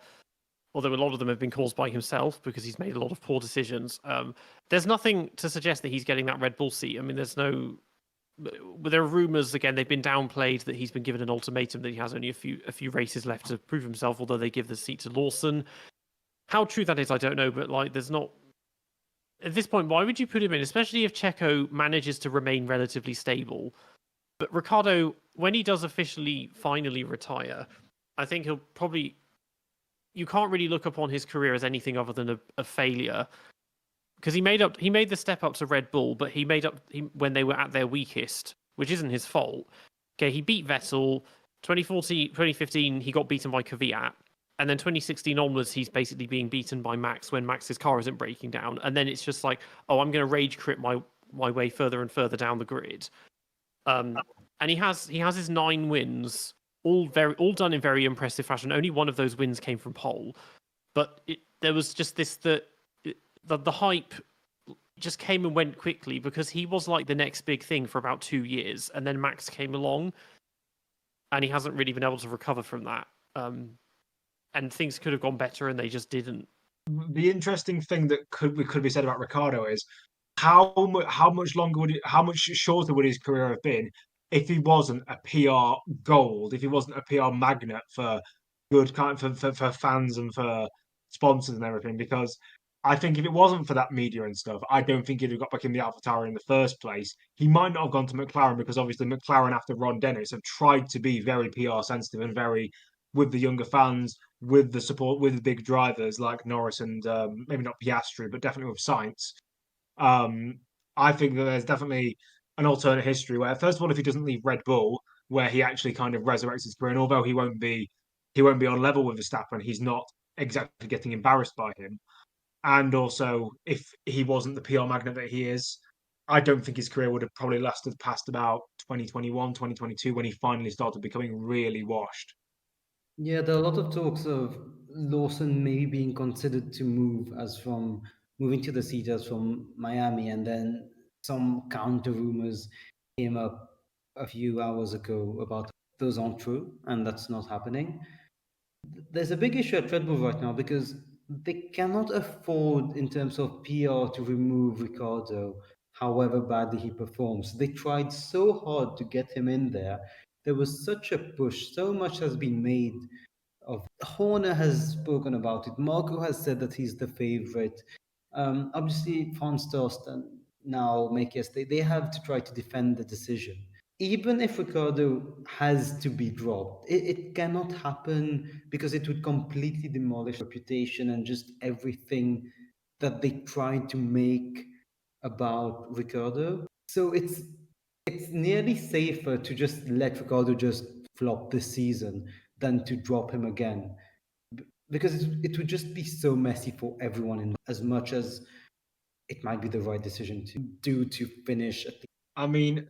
although a lot of them have been caused by himself because he's made a lot of poor decisions. There's nothing to suggest that he's getting that Red Bull seat. I mean, there's no. There are rumors again. They've been downplayed that he's been given an ultimatum that he has only a few races left to prove himself. Although they give the seat to Lawson. How true that is, I don't know. But like, there's not. At this point, why would you put him in? Especially if Checo manages to remain relatively stable. But Ricciardo, when he does finally retire, I think he'll probably. You can't really look upon his career as anything other than a failure, because he made the step up to Red Bull, but he made up when they were at their weakest, which isn't his fault. Okay, he beat Vettel. 2015, he got beaten by Kvyat. And then 2016 onwards, he's basically being beaten by Max when Max's car isn't breaking down. And then it's just like, oh, I'm going to rage crit my way further and further down the grid. And he has his 9 wins, all done in very impressive fashion. Only one of those wins came from pole, but there was just the hype just came and went quickly because he was like the next big thing for about 2 years, and then Max came along, and he hasn't really been able to recover from that. And things could have gone better, and they just didn't. The interesting thing that could be said about Ricardo is how much shorter would his career have been if he wasn't a PR gold, if he wasn't a PR magnet for good kind for fans and for sponsors and everything. Because I think if it wasn't for that media and stuff, I don't think he'd have got back in the AlphaTauri in the first place. He might not have gone to McLaren because obviously McLaren after Ron Dennis have tried to be very PR sensitive and very with the younger fans, with the support, with the big drivers like Norris and maybe not Piastri, but definitely with Sainz. I think that there's definitely an alternate history where, first of all, if he doesn't leave Red Bull, where he actually kind of resurrects his career, and although he won't be on level with Verstappen, he's not exactly getting embarrassed by him. And also, if he wasn't the PR magnet that he is, I don't think his career would have probably lasted past about 2021, 2022, when he finally started becoming really washed. Yeah, there are a lot of talks of Lawson maybe being considered to moving to the seat as from Miami, and then some counter rumors came up a few hours ago about those aren't true and that's not happening. There's a big issue at Red Bull right now because they cannot afford, in terms of PR, to remove Ricardo, however badly he performs. They tried so hard to get him in there. There was such a push, so much has been made of. Horner has spoken about it. Marco has said that he's the favorite. Obviously, Franz Tost and now Makes, they have to try to defend the decision. Even if Ricardo has to be dropped, it cannot happen because it would completely demolish reputation and just everything that they tried to make about Ricardo. So it's nearly safer to just let Ricardo just flop this season than to drop him again. Because it would just be so messy for everyone, as much as it might be the right decision to do to finish at the. I mean,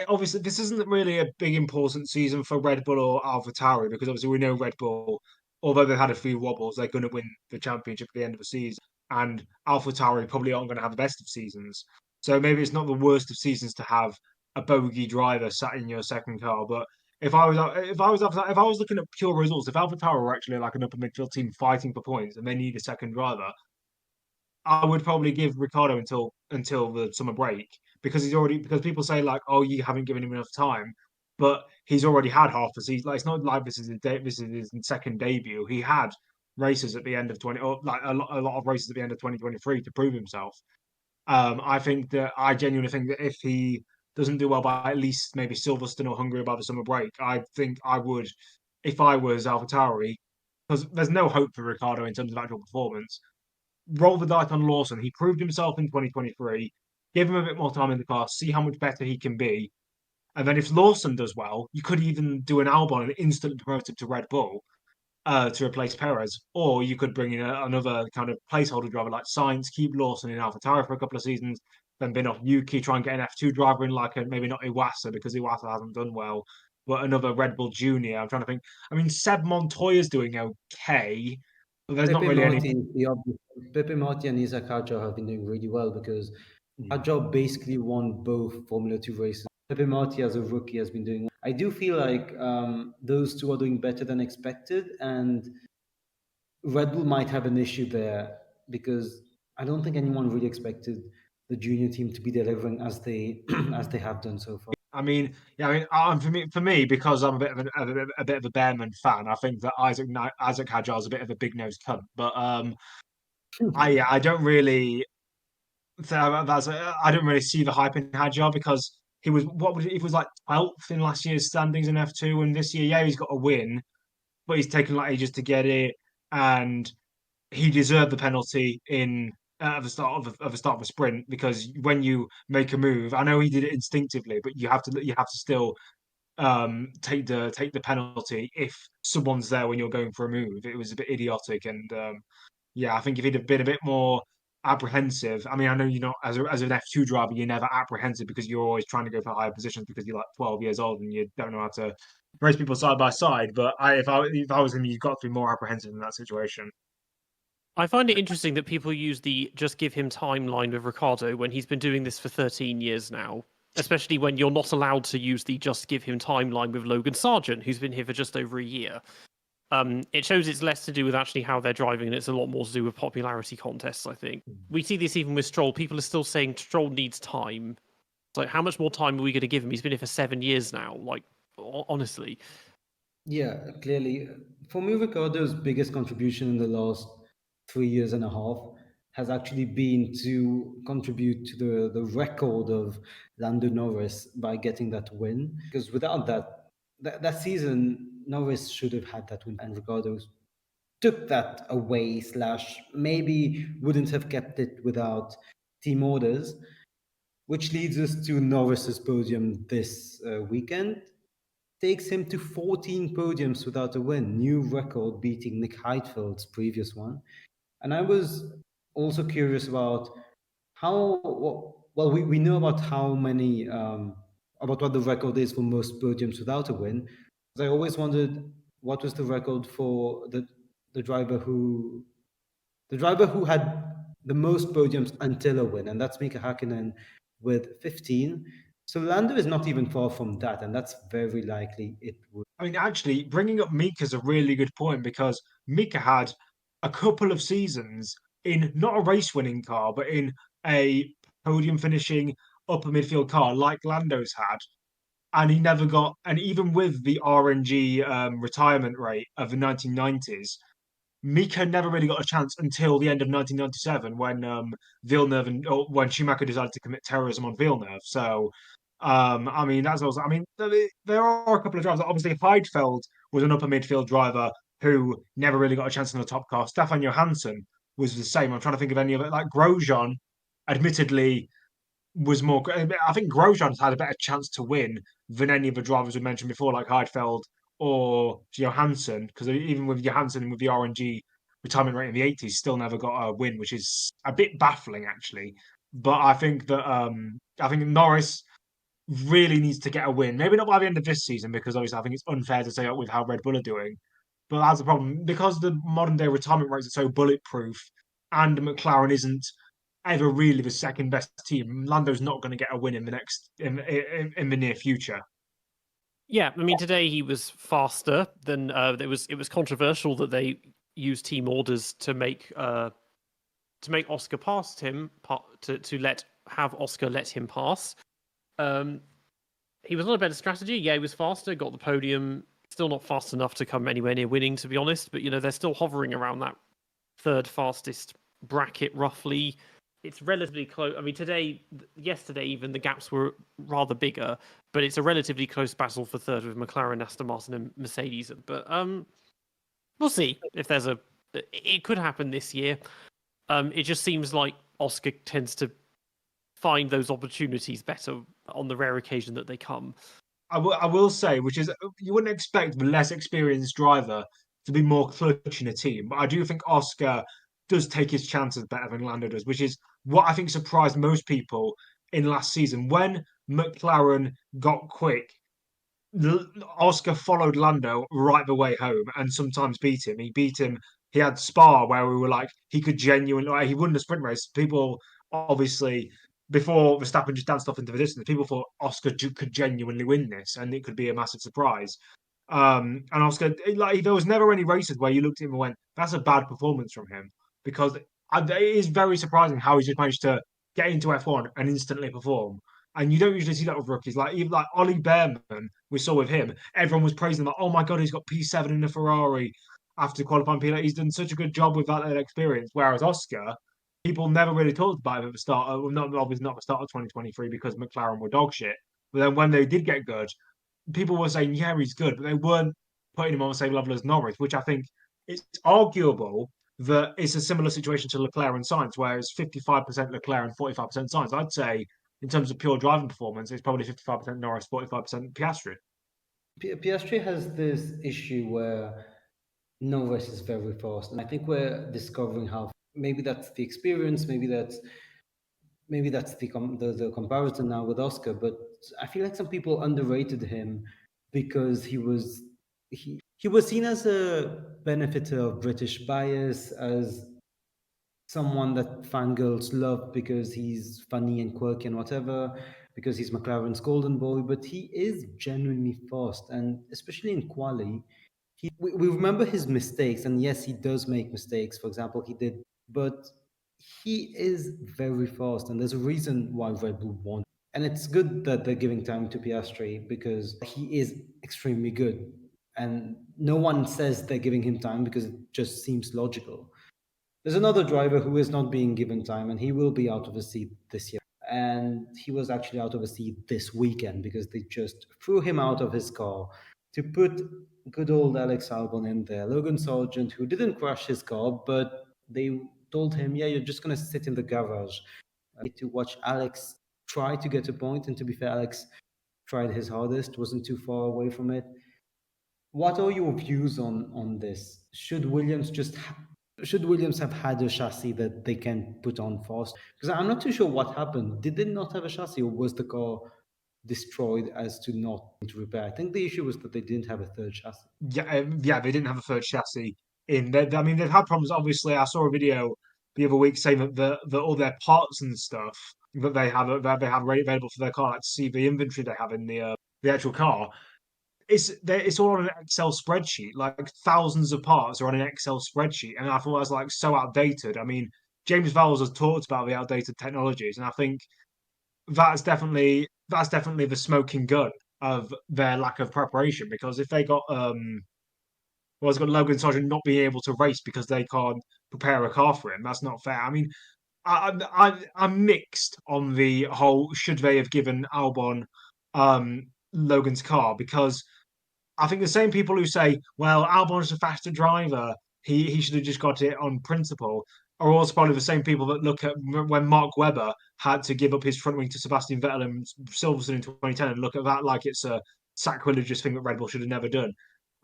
obviously this isn't really a big important season for Red Bull or AlphaTauri because obviously we know Red Bull, although they've had a few wobbles, they're going to win the championship at the end of the season, and AlphaTauri probably aren't going to have the best of seasons. So maybe it's not the worst of seasons to have a bogey driver sat in your second car. But if I was looking at pure results, if AlphaTauri were actually like an upper midfield team fighting for points and they need a second driver, I would probably give Ricardo until the summer break because people say like, oh, you haven't given him enough time, but he's already had half a season. Like it's not like this is his second debut. He had races at the end of 20, or like a lot of races at the end of 2023 to prove himself. I genuinely think that if he doesn't do well by at least maybe Silverstone or Hungary by the summer break, I think I would, if I was AlphaTauri, because there's no hope for Ricardo in terms of actual performance, roll the dice on Lawson. He proved himself in 2023. Give him a bit more time in the car, see how much better he can be. And then if Lawson does well, you could even do an Albon and instantly promote him to Red Bull to replace Perez. Or you could bring in another kind of placeholder driver like Sainz, keep Lawson in AlphaTauri for a couple of seasons, then bin off Yuki, try and get an F2 driver in like maybe not Iwasa because Iwasa hasn't done well, but another Red Bull Junior. I'm trying to think. I mean, Seb Montoya's doing okay, but there's not Pepe really any. Marti, the obvious. Pepe Marti and Isaac Hadjar have been doing really well because Hadjar basically won both Formula 2 races. Pepe Marti, as a rookie, has been doing well. I do feel like those two are doing better than expected, and Red Bull might have an issue there because I don't think anyone really expected the junior team to be delivering as they as they have done so far. I mean, yeah, I mean, for me, because I'm a bit of a Bearman fan, I think that Isaac Hadjar is a bit of a big nosed cunt. But I don't really I don't really see the hype in Hadjar because he was like 12th in last year's standings in F2, and this year, yeah, he's got a win, but he's taken like ages to get it, and he deserved the penalty in at the start of a sprint because when you make a move, I know he did it instinctively, but you have to still take the penalty if someone's there when you're going for a move. It was a bit idiotic, and yeah, I think if he'd have been a bit more apprehensive. I mean, I know you're not as an F2 driver, you're never apprehensive because you're always trying to go for higher positions because you're like 12 years old and you don't know how to race people side by side. But if I was him, you've got to be more apprehensive in that situation. I find it interesting that people use the just give him timeline with Ricardo when he's been doing this for 13 years now, especially when you're not allowed to use the just give him timeline with Logan Sargent, who's been here for just over a year. It shows it's less to do with actually how they're driving, and it's a lot more to do with popularity contests, I think. We see this even with Stroll. People are still saying Stroll needs time. It's like, how much more time are we going to give him? He's been here for 7 years now. Like, honestly. Yeah, clearly. For me, Ricardo's biggest contribution in the last 3 years and a half has actually been to contribute to the record of Lando Norris by getting that win. Because without that season, Norris should have had that win, and Ricardo took that away, slash, maybe wouldn't have kept it without team orders, which leads us to Norris's podium this weekend. Takes him to 14 podiums without a win, new record beating Nick Heidfeld's previous one. And I was also curious about we know about how many, about what the record is for most podiums without a win. I always wondered what was the record for the driver who had the most podiums until a win, and that's Mika Hakkinen with 15. So Lando is not even far from that, and that's very likely it would. I mean, actually, bringing up Mika is a really good point because Mika had a couple of seasons in not a race winning car, but in a podium finishing upper midfield car like Lando's had. And he never got, and even with the RNG retirement rate of the 1990s, Mika never really got a chance until the end of 1997 when Villeneuve or when Schumacher decided to commit terrorism on Villeneuve. So, I mean, that's also. I mean, there are a couple of drivers. Obviously, Heidfeld was an upper midfield driver who never really got a chance in the top car. Stefan Johansson was the same. I'm trying to think of any of it. Like Grosjean, admittedly, was more. I think Grosjean's had a better chance to win than any of the drivers we mentioned before, like Heidfeld or Johansson, because even with Johansson with the RNG retirement rate in the 80s, still never got a win, which is a bit baffling actually. But I think Norris really needs to get a win. Maybe not by the end of this season, because obviously I think it's unfair to say with how Red Bull are doing. But that's the problem because the modern day retirement rates are so bulletproof, and McLaren isn't ever really the second best team. Lando's not going to get a win in the next in the near future. Yeah, I mean today he was faster than it was controversial that they used team orders to make Oscar past him to have Oscar let him pass. He was not a better strategy. Yeah, he was faster, got the podium. Still not fast enough to come anywhere near winning, to be honest. But they're still hovering around that third fastest bracket roughly. It's relatively close. I mean, yesterday even the gaps were rather bigger, but it's a relatively close battle for third with McLaren, Aston Martin, and Mercedes. But we'll see if there's a. It could happen this year. It just seems like Oscar tends to find those opportunities better on the rare occasion that they come. I will say, which is you wouldn't expect the less experienced driver to be more clutch in a team, but I do think Oscar does take his chances better than Lando does, which is what I think surprised most people in last season when McLaren got quick. Oscar followed Lando right the way home and sometimes beat him. He beat him. He had Spa where we were like he could genuinely he won the sprint race. People obviously before Verstappen just danced off into the distance, people thought Oscar could genuinely win this and it could be a massive surprise. And Oscar, there was never any races where you looked at him and went, "That's a bad performance from him," because it is very surprising how he's just managed to get into F1 and instantly perform. And you don't usually see that with rookies. Like even like Ollie Behrman, we saw with him. Everyone was praising him, like, "Oh my god, he's got P7 in the Ferrari after qualifying P8. He's done such a good job with that experience." Whereas Oscar, people never really talked about him at the start. Not obviously not the start of 2023 because McLaren were dog shit. But then when they did get good, people were saying, "Yeah, he's good," but they weren't putting him on the same level as Norris, which I think it's arguable that it's a similar situation to Leclerc and Sainz, where it's 55% Leclerc and 45% Sainz. I'd say in terms of pure driving performance, it's probably 55% Norris, 45% Piastri. Piastri has this issue where Norris is very fast, and I think we're discovering how maybe that's the experience, maybe that's the comparison now with Oscar. But I feel like some people underrated him because he was seen as a benefiter of British bias, as someone that fangirls love because he's funny and quirky and whatever, because he's McLaren's golden boy. But he is genuinely fast, and especially in quali, we remember his mistakes, and yes, he does make mistakes. For example, he did, but he is very fast, and there's a reason why Red Bull won. And it's good that they're giving time to Piastri because he is extremely good. And no one says they're giving him time because it just seems logical. There's another driver who is not being given time, and he will be out of the seat this year. And he was actually out of the seat this weekend because they just threw him out of his car to put good old Alex Albon in there. Logan Sargent, who didn't crash his car, but they told him, "Yeah, you're just going to sit in the garage." To watch Alex try to get a point, and to be fair, Alex tried his hardest, wasn't too far away from it. What are your views on this? Should Williams have had a chassis that they can put on fast? Because I'm not too sure what happened. Did they not have a chassis, or was the car destroyed as to not to repair? I think the issue was that they didn't have a third chassis. Yeah, they didn't have a third chassis in. I mean, they've had problems. Obviously, I saw a video the other week saying that all their parts and stuff that they have available for their car, like to see the inventory they have in the actual car. It's all on an Excel spreadsheet. Like thousands of parts are on an Excel spreadsheet, and I thought that was like so outdated. I mean, James Vowles has talked about the outdated technologies, and I think that's definitely the smoking gun of their lack of preparation. Because if they got it's got Logan Sargent not being able to race because they can't prepare a car for him, that's not fair. I mean, I'm mixed on the whole should they have given Albon Logan's car, because I think the same people who say, well, Albon's a faster driver, he should have just got it on principle, are also probably the same people that look at when Mark Webber had to give up his front wing to Sebastian Vettel and Silverstone in 2010 and look at that like it's a sacrilegious thing that Red Bull should have never done.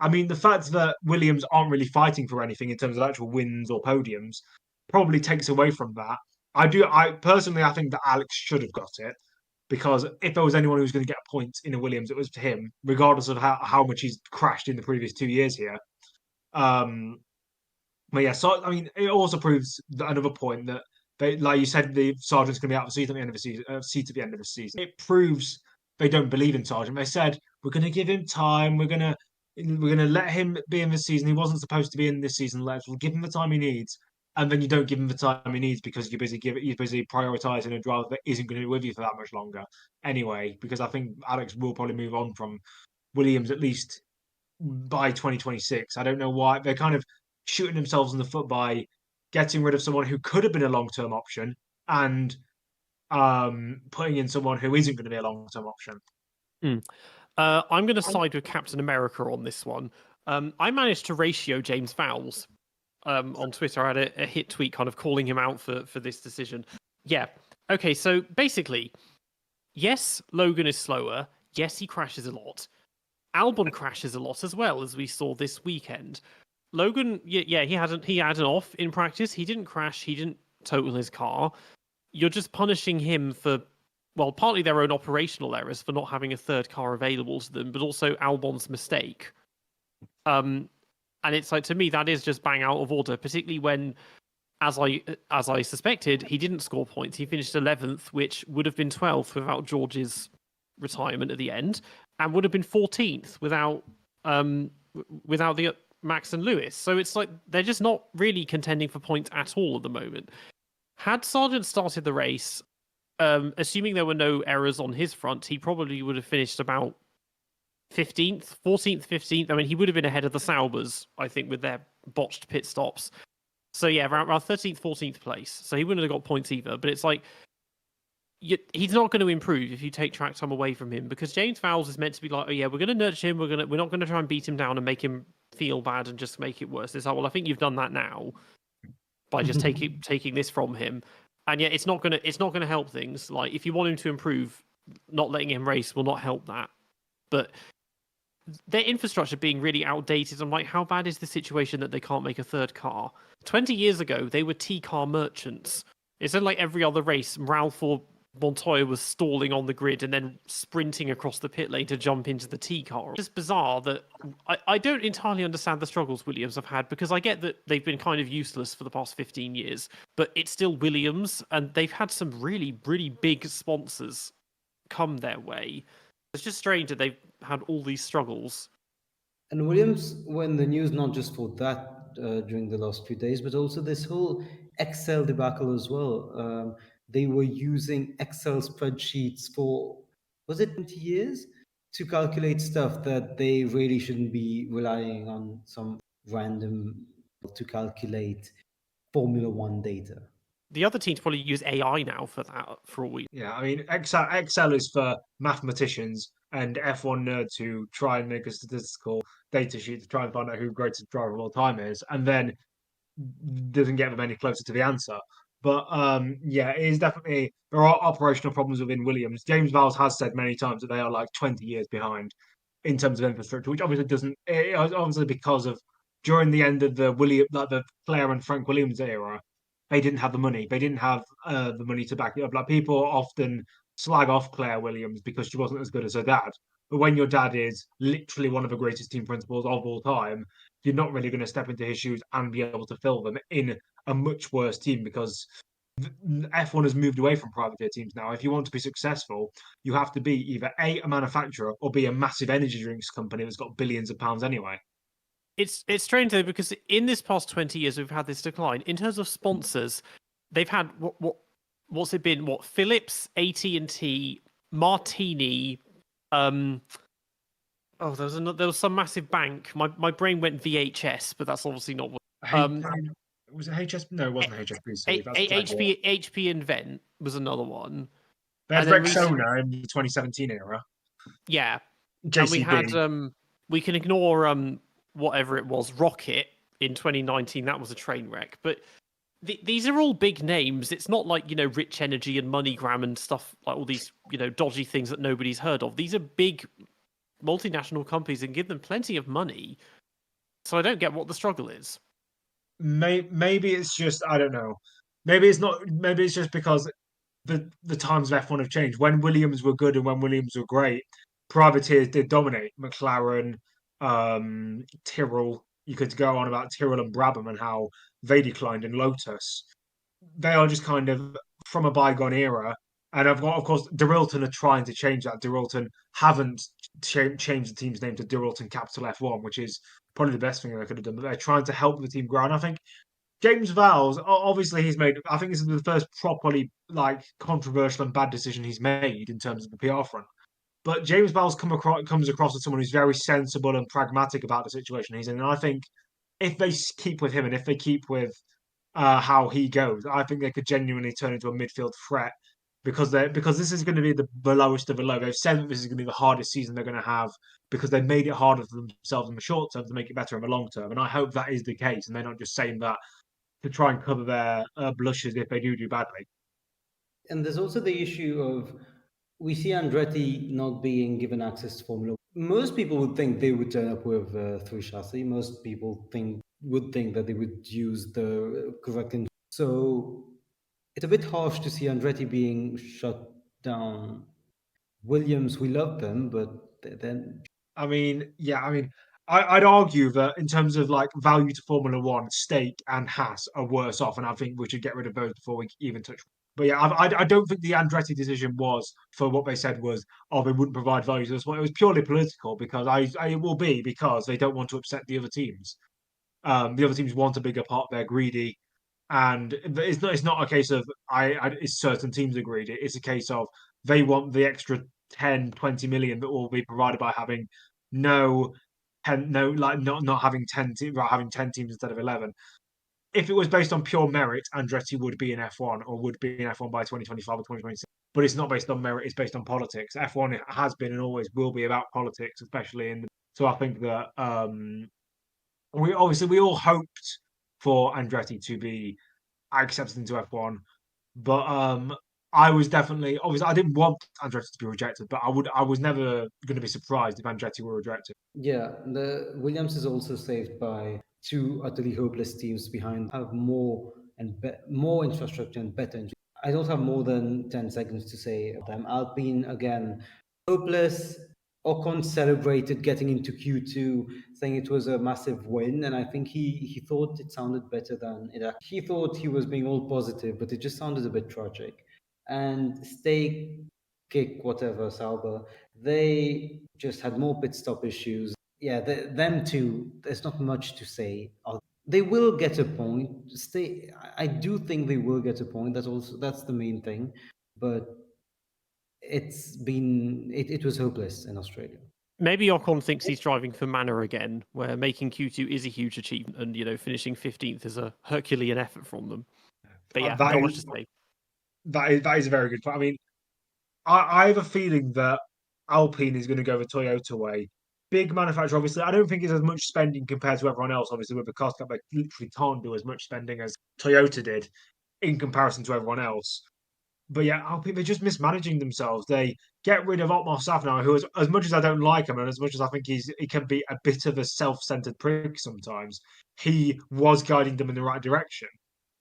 I mean, the fact that Williams aren't really fighting for anything in terms of actual wins or podiums probably takes away from that. I personally, I think that Alex should have got it, because if there was anyone who was going to get a point in a Williams, it was him, regardless of how much he's crashed in the previous 2 years here. But yeah, so I mean, it also proves that another point that they, like you said, the Sargent's going to be out of the season at the end of the season, seat at the end of the season. It proves they don't believe in Sargent. They said we're going to give him time. We're gonna let him be in this season. He wasn't supposed to be in this season. We'll give him the time he needs, and then you don't give him the time he needs because you're busy prioritizing a driver that isn't going to be with you for that much longer anyway. Because I think Alex will probably move on from Williams at least by 2026. I don't know why they're kind of shooting themselves in the foot by getting rid of someone who could have been a long-term option and putting in someone who isn't going to be a long-term option. I'm going to side with Captain America on this one. I managed to ratio James Vowles on Twitter. I had a hit tweet kind of calling him out for this decision. Yeah. Okay, so basically, yes, Logan is slower. Yes, he crashes a lot. Albon crashes a lot as well, as we saw this weekend. Logan, yeah, he had an off in practice. He didn't crash. He didn't total his car. You're just punishing him for, well, partly their own operational errors for not having a third car available to them, but also Albon's mistake. And it's like, to me, that is just bang out of order, particularly when, as I suspected, he didn't score points. He finished 11th, which would have been 12th without George's retirement at the end, and would have been 14th without the Max and Lewis. So it's like they're just not really contending for points at all at the moment. Had Sargent started the race, assuming there were no errors on his front, he probably would have finished about 15th, 14th, 15th. I mean, he would have been ahead of the Saubers, I think, with their botched pit stops. So yeah, around 13th, 14th place. So he wouldn't have got points either. But it's like, he's not going to improve if you take track time away from him, because James Vowles is meant to be like, oh yeah, we're going to nurture him. We're not going to try and beat him down and make him feel bad and just make it worse. It's like, well, I think you've done that now by just taking this from him, and yet it's not going to help things. Like, if you want him to improve, not letting him race will not help that. But their infrastructure being really outdated, I'm like, how bad is the situation that they can't make a third car? 20 years ago, they were T-car merchants. It's like every other race, Ralph or Montoya was stalling on the grid and then sprinting across the pit lane to jump into the T-car. It's just bizarre that I don't entirely understand the struggles Williams have had, because I get that they've been kind of useless for the past 15 years, but it's still Williams, and they've had some really, really big sponsors come their way. It's just strange that they've had all these struggles. And Williams were in the news not just for that during the last few days, but also this whole Excel debacle as well. They were using Excel spreadsheets for, was it 20 years? To calculate stuff that they really shouldn't be relying on some random to calculate Formula One data. The other teams probably use AI now for that, for all we. Yeah, I mean, Excel is for mathematicians and F1 nerds who try and make a statistical data sheet to try and find out who the greatest driver of all time is, and then doesn't get them any closer to the answer. But yeah, it is definitely, there are operational problems within Williams. James Vowles has said many times that they are like 20 years behind in terms of infrastructure, which obviously doesn't. Obviously, because of during the end of the the Claire and Frank Williams era, they didn't have the money. They didn't have the money to back it up. Like, people often slag off Claire Williams because she wasn't as good as her dad. But when your dad is literally one of the greatest team principals of all time, you're not really going to step into his shoes and be able to fill them in a much worse team, because F1 has moved away from privateer teams now. If you want to be successful, you have to be either A, a manufacturer, or B, a massive energy drinks company that's got billions of pounds anyway. It's strange though, because in this past 20 years we've had this decline in terms of sponsors. They've had what's it been? What, Philips, AT&T, Martini. Oh, there was some massive bank. My brain went VHS, but that's obviously not what. Was it HS? No, it wasn't HSBC. That's HP Invent was another one. They had And then Rexona in the 2017 era. Yeah, JCB. and we had we can ignore whatever it was, Rocket in 2019. That was a train wreck. But these are all big names. It's not like, Rich Energy and MoneyGram and stuff, like all these, dodgy things that nobody's heard of. These are big multinational companies and give them plenty of money. So I don't get what the struggle is. Maybe it's just, I don't know. Maybe it's not. Maybe it's just because the times of F1 have changed. When Williams were good and when Williams were great, privateers did dominate. McLaren, Tyrrell. You could go on about Tyrrell and Brabham and how they declined in Lotus. They are just kind of from a bygone era. And I've got, of course, Derrilton are trying to change that. Derrilton haven't changed the team's name to Derrilton Capital F1, which is probably the best thing they could have done. But they're trying to help the team grow. And I think James Vowles, obviously, he's made. I think this is the first properly controversial and bad decision he's made in terms of the PR front. But James Vowles comes across as someone who's very sensible and pragmatic about the situation he's in. And I think if they keep with him and if they keep with how he goes, I think they could genuinely turn into a midfield threat because this is going to be the lowest of the low. They've said that this is going to be the hardest season they're going to have because they made it harder for themselves in the short term to make it better in the long term. And I hope that is the case, and they're not just saying that to try and cover their blushes if they do badly. And there's also the issue of we see Andretti not being given access to Formula 1. Most people would think they would turn up with 3 chassis. Most people would think that they would use the correct. So it's a bit harsh to see Andretti being shut down. Williams, we love them, but then I'd argue that in terms of value to Formula One, Stake and Haas are worse off, and I think we should get rid of those before we even touch. But yeah, I don't think the Andretti decision was for what they said was, they wouldn't provide value to us. It was purely political because it will be because they don't want to upset the other teams. The other teams want a bigger part. They're greedy, and it's not a case of it's certain teams are greedy. It's a case of they want the extra 10, 20 million that will be provided by having not having 10 teams, having 10 teams instead of 11. If it was based on pure merit, Andretti would be in F1 or would be in F1 by 2025 or 2026. But it's not based on merit; it's based on politics. F1 has been and always will be about politics, especially in. So I think that we all hoped for Andretti to be accepted into F1, but I was definitely obviously I didn't want Andretti to be rejected, but I was never going to be surprised if Andretti were rejected. Yeah, the Williams is also saved by 2 utterly hopeless teams behind have more and more infrastructure and better. I don't have more than 10 seconds to say them. Alpine again, hopeless. Ocon celebrated getting into Q2, saying it was a massive win, and I think he thought it sounded better than it. He thought he was being all positive, but it just sounded a bit tragic. And Stake, Kick, whatever, Sauber, they just had more pit stop issues. Yeah, them too. There's not much to say. They will get a point. I do think they will get a point. That's the main thing, but it was hopeless in Australia. Maybe Ocon thinks he's driving for Manor again, where making Q2 is a huge achievement, and finishing 15th is a Herculean effort from them. But yeah, not much to say. That is a very good point. I mean, I have a feeling that Alpine is going to go the Toyota way. Big manufacturer, obviously. I don't think it's as much spending compared to everyone else. Obviously, with the cost cap, they literally can't do as much spending as Toyota did in comparison to everyone else. But yeah, Alpine, they're just mismanaging themselves. They get rid of Otmar Safnauer, who, as much as I don't like him, and as much as I think he can be a bit of a self-centered prick sometimes, he was guiding them in the right direction.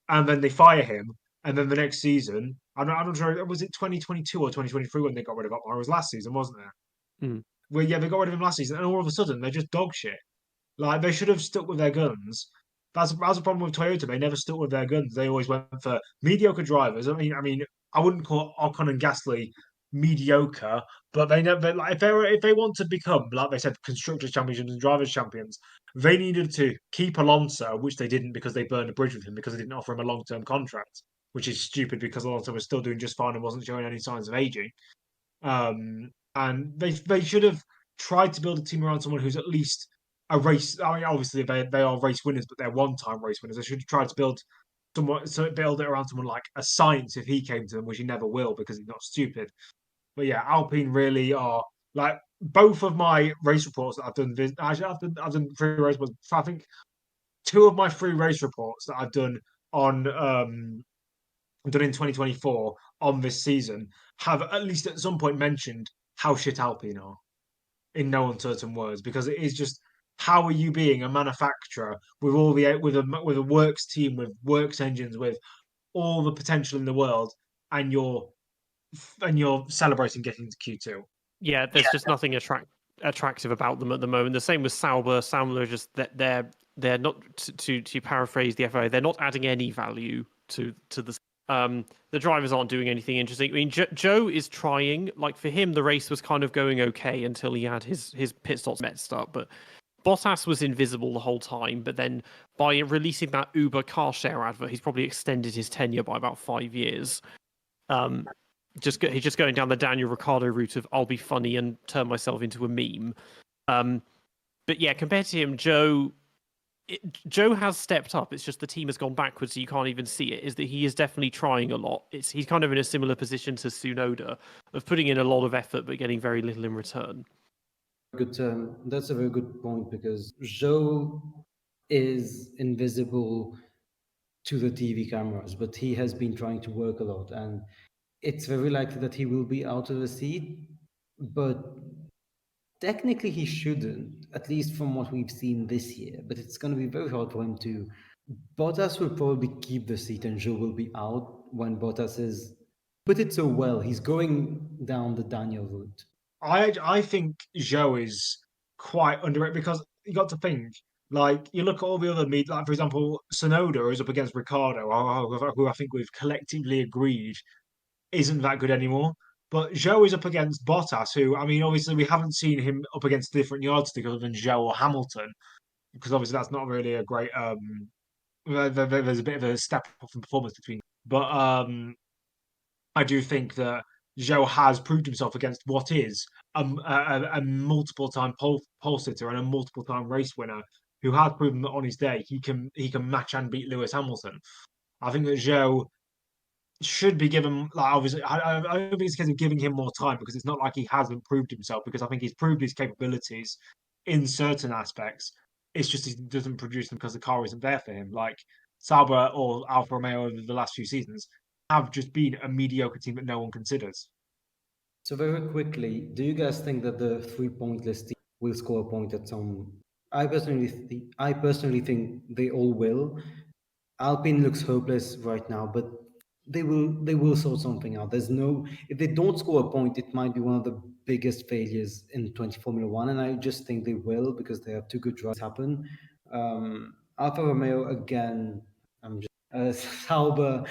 And then they fire him, and then the next season, I'm not sure, was it 2022 or 2023 when they got rid of Otmar? It was last season, wasn't there? Mm. Well, yeah, they got rid of him last season, and all of a sudden they're just dog shit. They should have stuck with their guns that's a problem with Toyota. They never stuck with their guns. They always went for mediocre drivers. I wouldn't call Ocon and Gasly mediocre, but they never like if they want to become, like they said, constructors champions and drivers champions, they needed to keep Alonso, which they didn't because they burned a bridge with him because they didn't offer him a long-term contract, which is stupid because Alonso was still doing just fine and wasn't showing any signs of aging. And they should have tried to build a team around someone who's at least a race. I mean, obviously they are race winners, but they're one-time race winners. They should have tried to build build it around someone like a Sainz if he came to them, which he never will because he's not stupid. But yeah, Alpine really are like both of my race reports that I've done. Actually, I've done 3 race reports. I think 2 of my 3 race reports that I've done on done in 2024 on this season have at least at some point mentioned how shit Alpine are in no uncertain words, because it is just how are you being a manufacturer with all the with a works team with works engines with all the potential in the world, and you're celebrating getting to Q2. Yeah, there's just nothing attractive about them at the moment. The same with Sauber. Sauber are just that they're not to paraphrase the FIA, they're not adding any value to the drivers aren't doing anything interesting. I mean, Joe is trying. Like for him, the race was kind of going okay until he had his pit stops messed up. But Bottas was invisible the whole time. But then by releasing that Uber car share advert, he's probably extended his tenure by about 5 years. He's just going down the Daniel Ricciardo route of I'll be funny and turn myself into a meme. But yeah, compared to him, Joe has stepped up. It's just the team has gone backwards, so you can't even see it. Is that he is definitely trying a lot. He's kind of in a similar position to Tsunoda of putting in a lot of effort but getting very little in return. Good term. That's a very good point because Joe is invisible to the TV cameras, but he has been trying to work a lot, and it's very likely that he will be out of the seat. But technically, he shouldn't, at least from what we've seen this year. But it's going to be very hard for him to. Bottas will probably keep the seat, and Joe will be out when Bottas is. Put it so well, he's going down the Daniel route. I think Joe is quite underrated because you got to think, like, you look at all the other meet, like for example, Sonoda is up against Ricardo, who I think we've collectively agreed isn't that good anymore. But Joe is up against Bottas, who, I mean, obviously we haven't seen him up against a different yardstick other than Joe or Hamilton, because obviously that's not really a great. There's a bit of a step off in performance between, but I do think that Joe has proved himself against what is a multiple-time pole sitter and a multiple-time race winner who has proven that on his day he can match and beat Lewis Hamilton. I think that Joe should be given, like, obviously I don't think it's a case of giving him more time because it's not like he hasn't proved himself, because I think he's proved his capabilities in certain aspects. It's just he doesn't produce them because the car isn't there for him. Like Sauber or Alfa Romeo over the last few seasons have just been a mediocre team that no one considers. So very quickly, do you guys think that the 3-point list team will score a point at some? I personally think they all will. Alpine looks hopeless right now, but they will sort something out. If they don't score a point, it might be one of the biggest failures in 20 Formula One, and I just think they will because they have 2 good drivers happen. Alfa Romeo again. I'm just Sauber.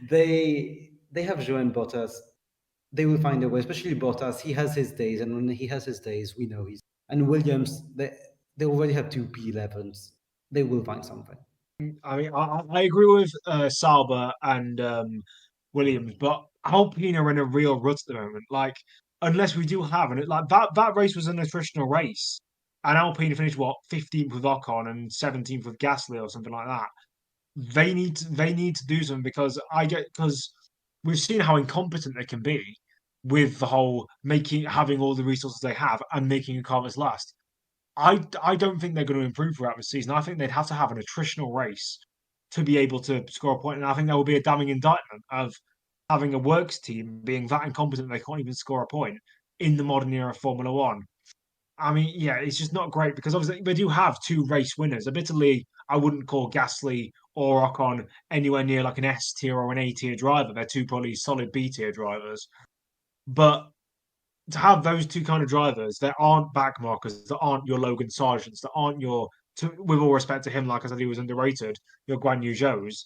They have Joan Bottas. They will find a way, especially Bottas. He has his days, and when he has his days, we know he's. And Williams, they already have 2 P11s. They will find something. I mean, I agree with Sauber and Williams, but Alpine are in a real rut at the moment. Like, unless we do have, and like that race was an attritional race, and Alpine finished what 15th with Ocon and 17th with Gasly or something like that. They need to do something because we've seen how incompetent they can be with the whole having all the resources they have and making a car that's last. I don't think they're going to improve throughout the season. I think they'd have to have an attritional race to be able to score a point, and I think that will be a damning indictment of having a works team being that incompetent they can't even score a point in the modern era of Formula One. I mean, yeah, it's just not great because obviously they do have 2 race winners. Admittedly, I wouldn't call Gasly or Ocon anywhere near like an S tier or an A tier driver. They're 2 probably solid B tier drivers, but to have those 2 kind of drivers that aren't backmarkers, that aren't your Logan Sargents, that aren't your with all respect to him, like I said, he was underrated. Your Guan Yu Zhous,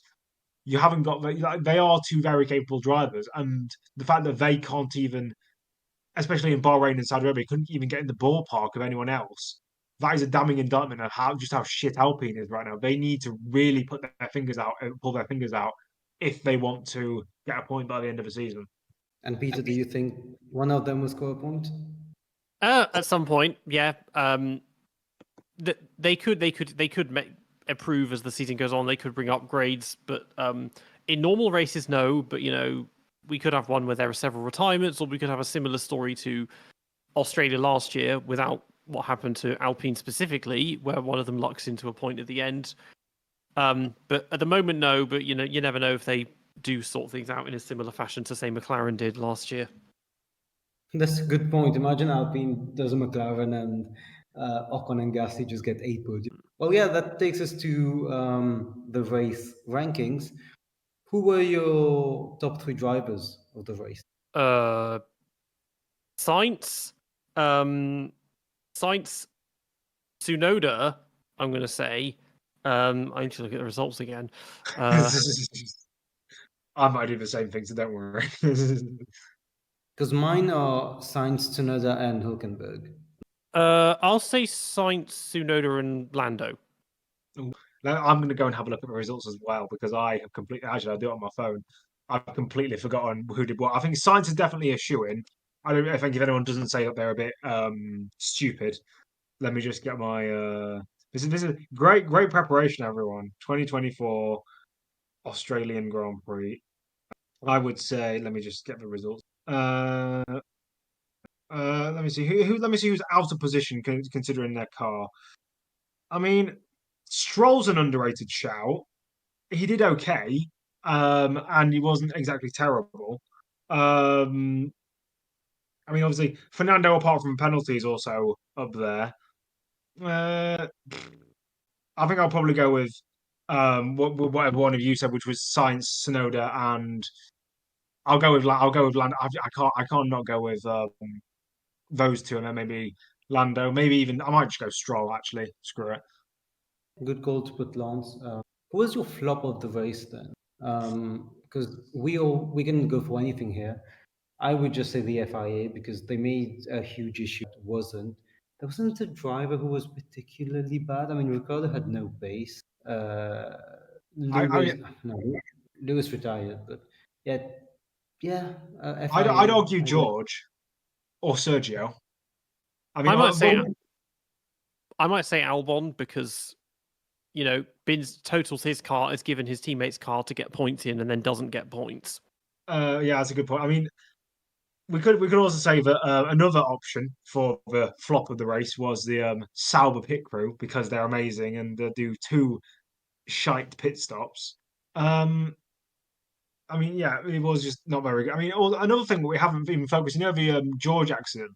you haven't got they are two very capable drivers, and the fact that they can't even, especially in Bahrain and Saudi Arabia, couldn't even get in the ballpark of anyone else. That is a damning indictment of how shit Alpine is right now. They need to really pull their fingers out if they want to get a point by the end of the season. And Peter, do you think one of them will score a point? At some point, yeah. They could improve as the season goes on. They could bring upgrades, but in normal races, no. But we could have one where there are several retirements, or we could have a similar story to Australia last year without what happened to Alpine specifically, where one of them lucks into a point at the end. But at the moment, no. But you never know if they do sort things out in a similar fashion to say McLaren did last year. That's a good point. Imagine Alpine does a McLaren and Ocon and Gasly just get 8 podiums. Well, yeah, that takes us to the race rankings. Who were your top 3 drivers of the race? Sainz, Tsunoda, I'm going to say. I need to look at the results again. I might do the same thing, so don't worry. Because mine are Sainz, Tsunoda, and Hülkenberg. I'll say Sainz, Tsunoda, and Lando. I'm going to go and have a look at the results as well because I have completely. Actually, I'll do it on my phone. I've completely forgotten who did what. I think Sainz is definitely a shoe-in. I think if anyone doesn't say that they're a bit stupid, let me just get my. This is great preparation, everyone. 2024 Australian Grand Prix. I would say. Let me just get the results. Let me see Let me see who's out of position considering their car. I mean, Stroll's an underrated shout. He did okay, and he wasn't exactly terrible. I mean, obviously, Fernando, apart from penalties, also up there. I think I'll probably go with whatever one of you said, which was Sainz, Tsunoda, and I'll go with Lando. I can't not go with those two, and then maybe Lando. Maybe even I might just go Stroll. Actually, screw it. Good call to put Lance. Who was your flop of the race then? Because we can go for anything here. I would just say the FIA because they made a huge issue. There wasn't a driver who was particularly bad. I mean, Ricciardo had no pace. Lewis retired, but yeah, FIA. I'd argue George or Sergio. I mean, I might say Albon because Bins totals his car, has given his teammates' car to get points in, and then doesn't get points. Yeah, that's a good point. I mean, we could also say that another option for the flop of the race was the Sauber pit crew because they're amazing and they do 2 shite pit stops. I mean, yeah, it was just not very good. I mean, another thing that we haven't even focused, the George accident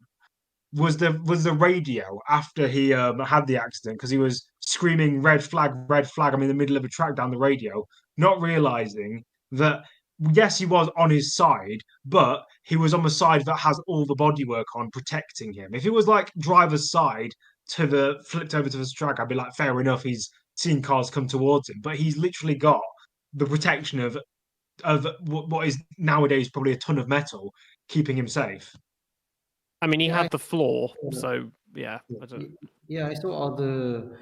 was the radio after he had the accident because he was screaming red flag, red flag. I'm in the middle of a track down the radio, not realizing that yes, he was on his side, but he was on the side that has all the bodywork on protecting him. If it was like driver's side to the flipped over to the track, I'd be like, fair enough, he's seen cars come towards him, but he's literally got the protection of what is nowadays probably a ton of metal keeping him safe. I mean, he had the floor, so yeah. I saw other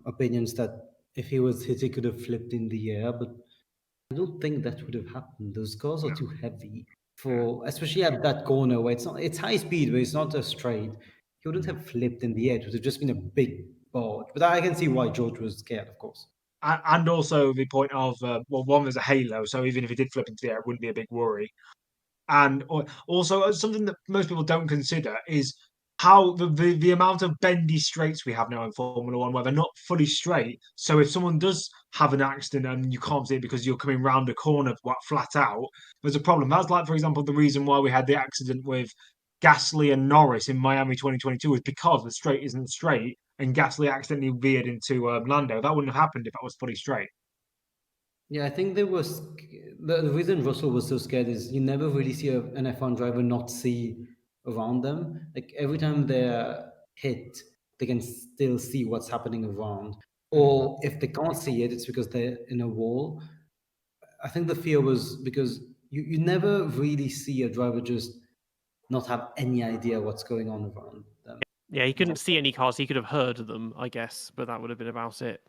opinions that if he was hit, he could have flipped in the air, but I don't think that would have happened. Those cars are too heavy for, especially at that corner where it's high speed, but it's not a straight. He wouldn't have flipped in the air. It would have just been a big bulge. But I can see why George was scared, of course. And also the point of one, there's a halo, so even if he did flip into the air, it wouldn't be a big worry. And also something that most people don't consider is how the amount of bendy straights we have now in Formula One, where they're not fully straight. So if someone does have an accident and you can't see it because you're coming round a corner flat out, there's a problem. That's like, for example, the reason why we had the accident with Gasly and Norris in Miami 2022 was because the straight isn't straight and Gasly accidentally veered into Lando. That wouldn't have happened if that was fully straight. Yeah, I think there was the reason Russell was so scared is you never really see an F1 driver not see around them. Like every time they're hit, they can still see what's happening around. Or if they can't see it, it's because they're in a wall. I think the fear was because you never really see a driver just not have any idea what's going on around them. Yeah, he couldn't see any cars. He could have heard them, I guess, but that would have been about it.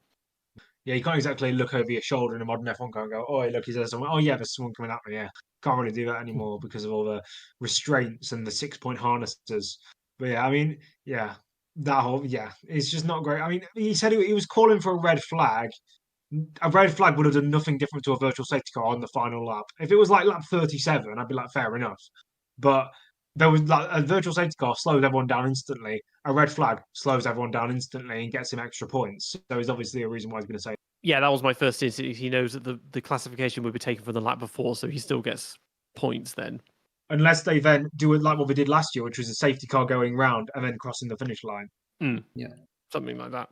Yeah, you can't exactly look over your shoulder in a modern F1 car and go, "Oh, look, is there someone? Oh, yeah, there's someone coming at me." Yeah, can't really do that anymore because of all the restraints and the 6-point harnesses. But yeah, I mean, yeah, it's just not great. I mean, he said he was calling for a red flag. A red flag would have done nothing different to a virtual safety car on the final lap. If it was like lap 37, I'd be like, fair enough. But there was like a virtual safety car slows everyone down instantly. A red flag slows everyone down instantly and gets him extra points. So there's obviously a reason why he's going to say. Yeah, that was my first instinct. He knows that the classification would be taken from the lap before, so he still gets points then. Unless they then do it like what they did last year, which was a safety car going round and then crossing the finish line. Yeah. Something like that.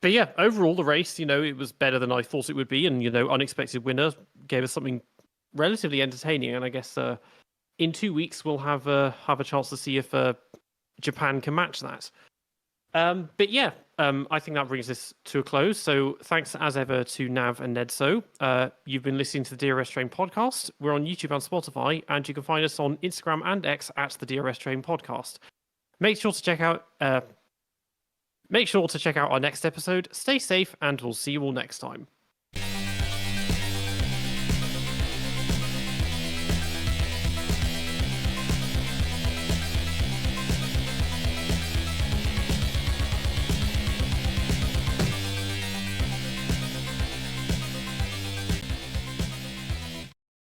But yeah, overall the race, it was better than I thought it would be, and unexpected winner gave us something relatively entertaining. And I guess in 2 weeks we'll have a chance to see if Japan can match that. But yeah, I think that brings this to a close. So thanks as ever to Nav and Nedzo. You've been listening to the DRS Train podcast. We're on YouTube and Spotify, and you can find us on Instagram and X at the DRS Train podcast. Make sure to check out our next episode. Stay safe, and we'll see you all next time.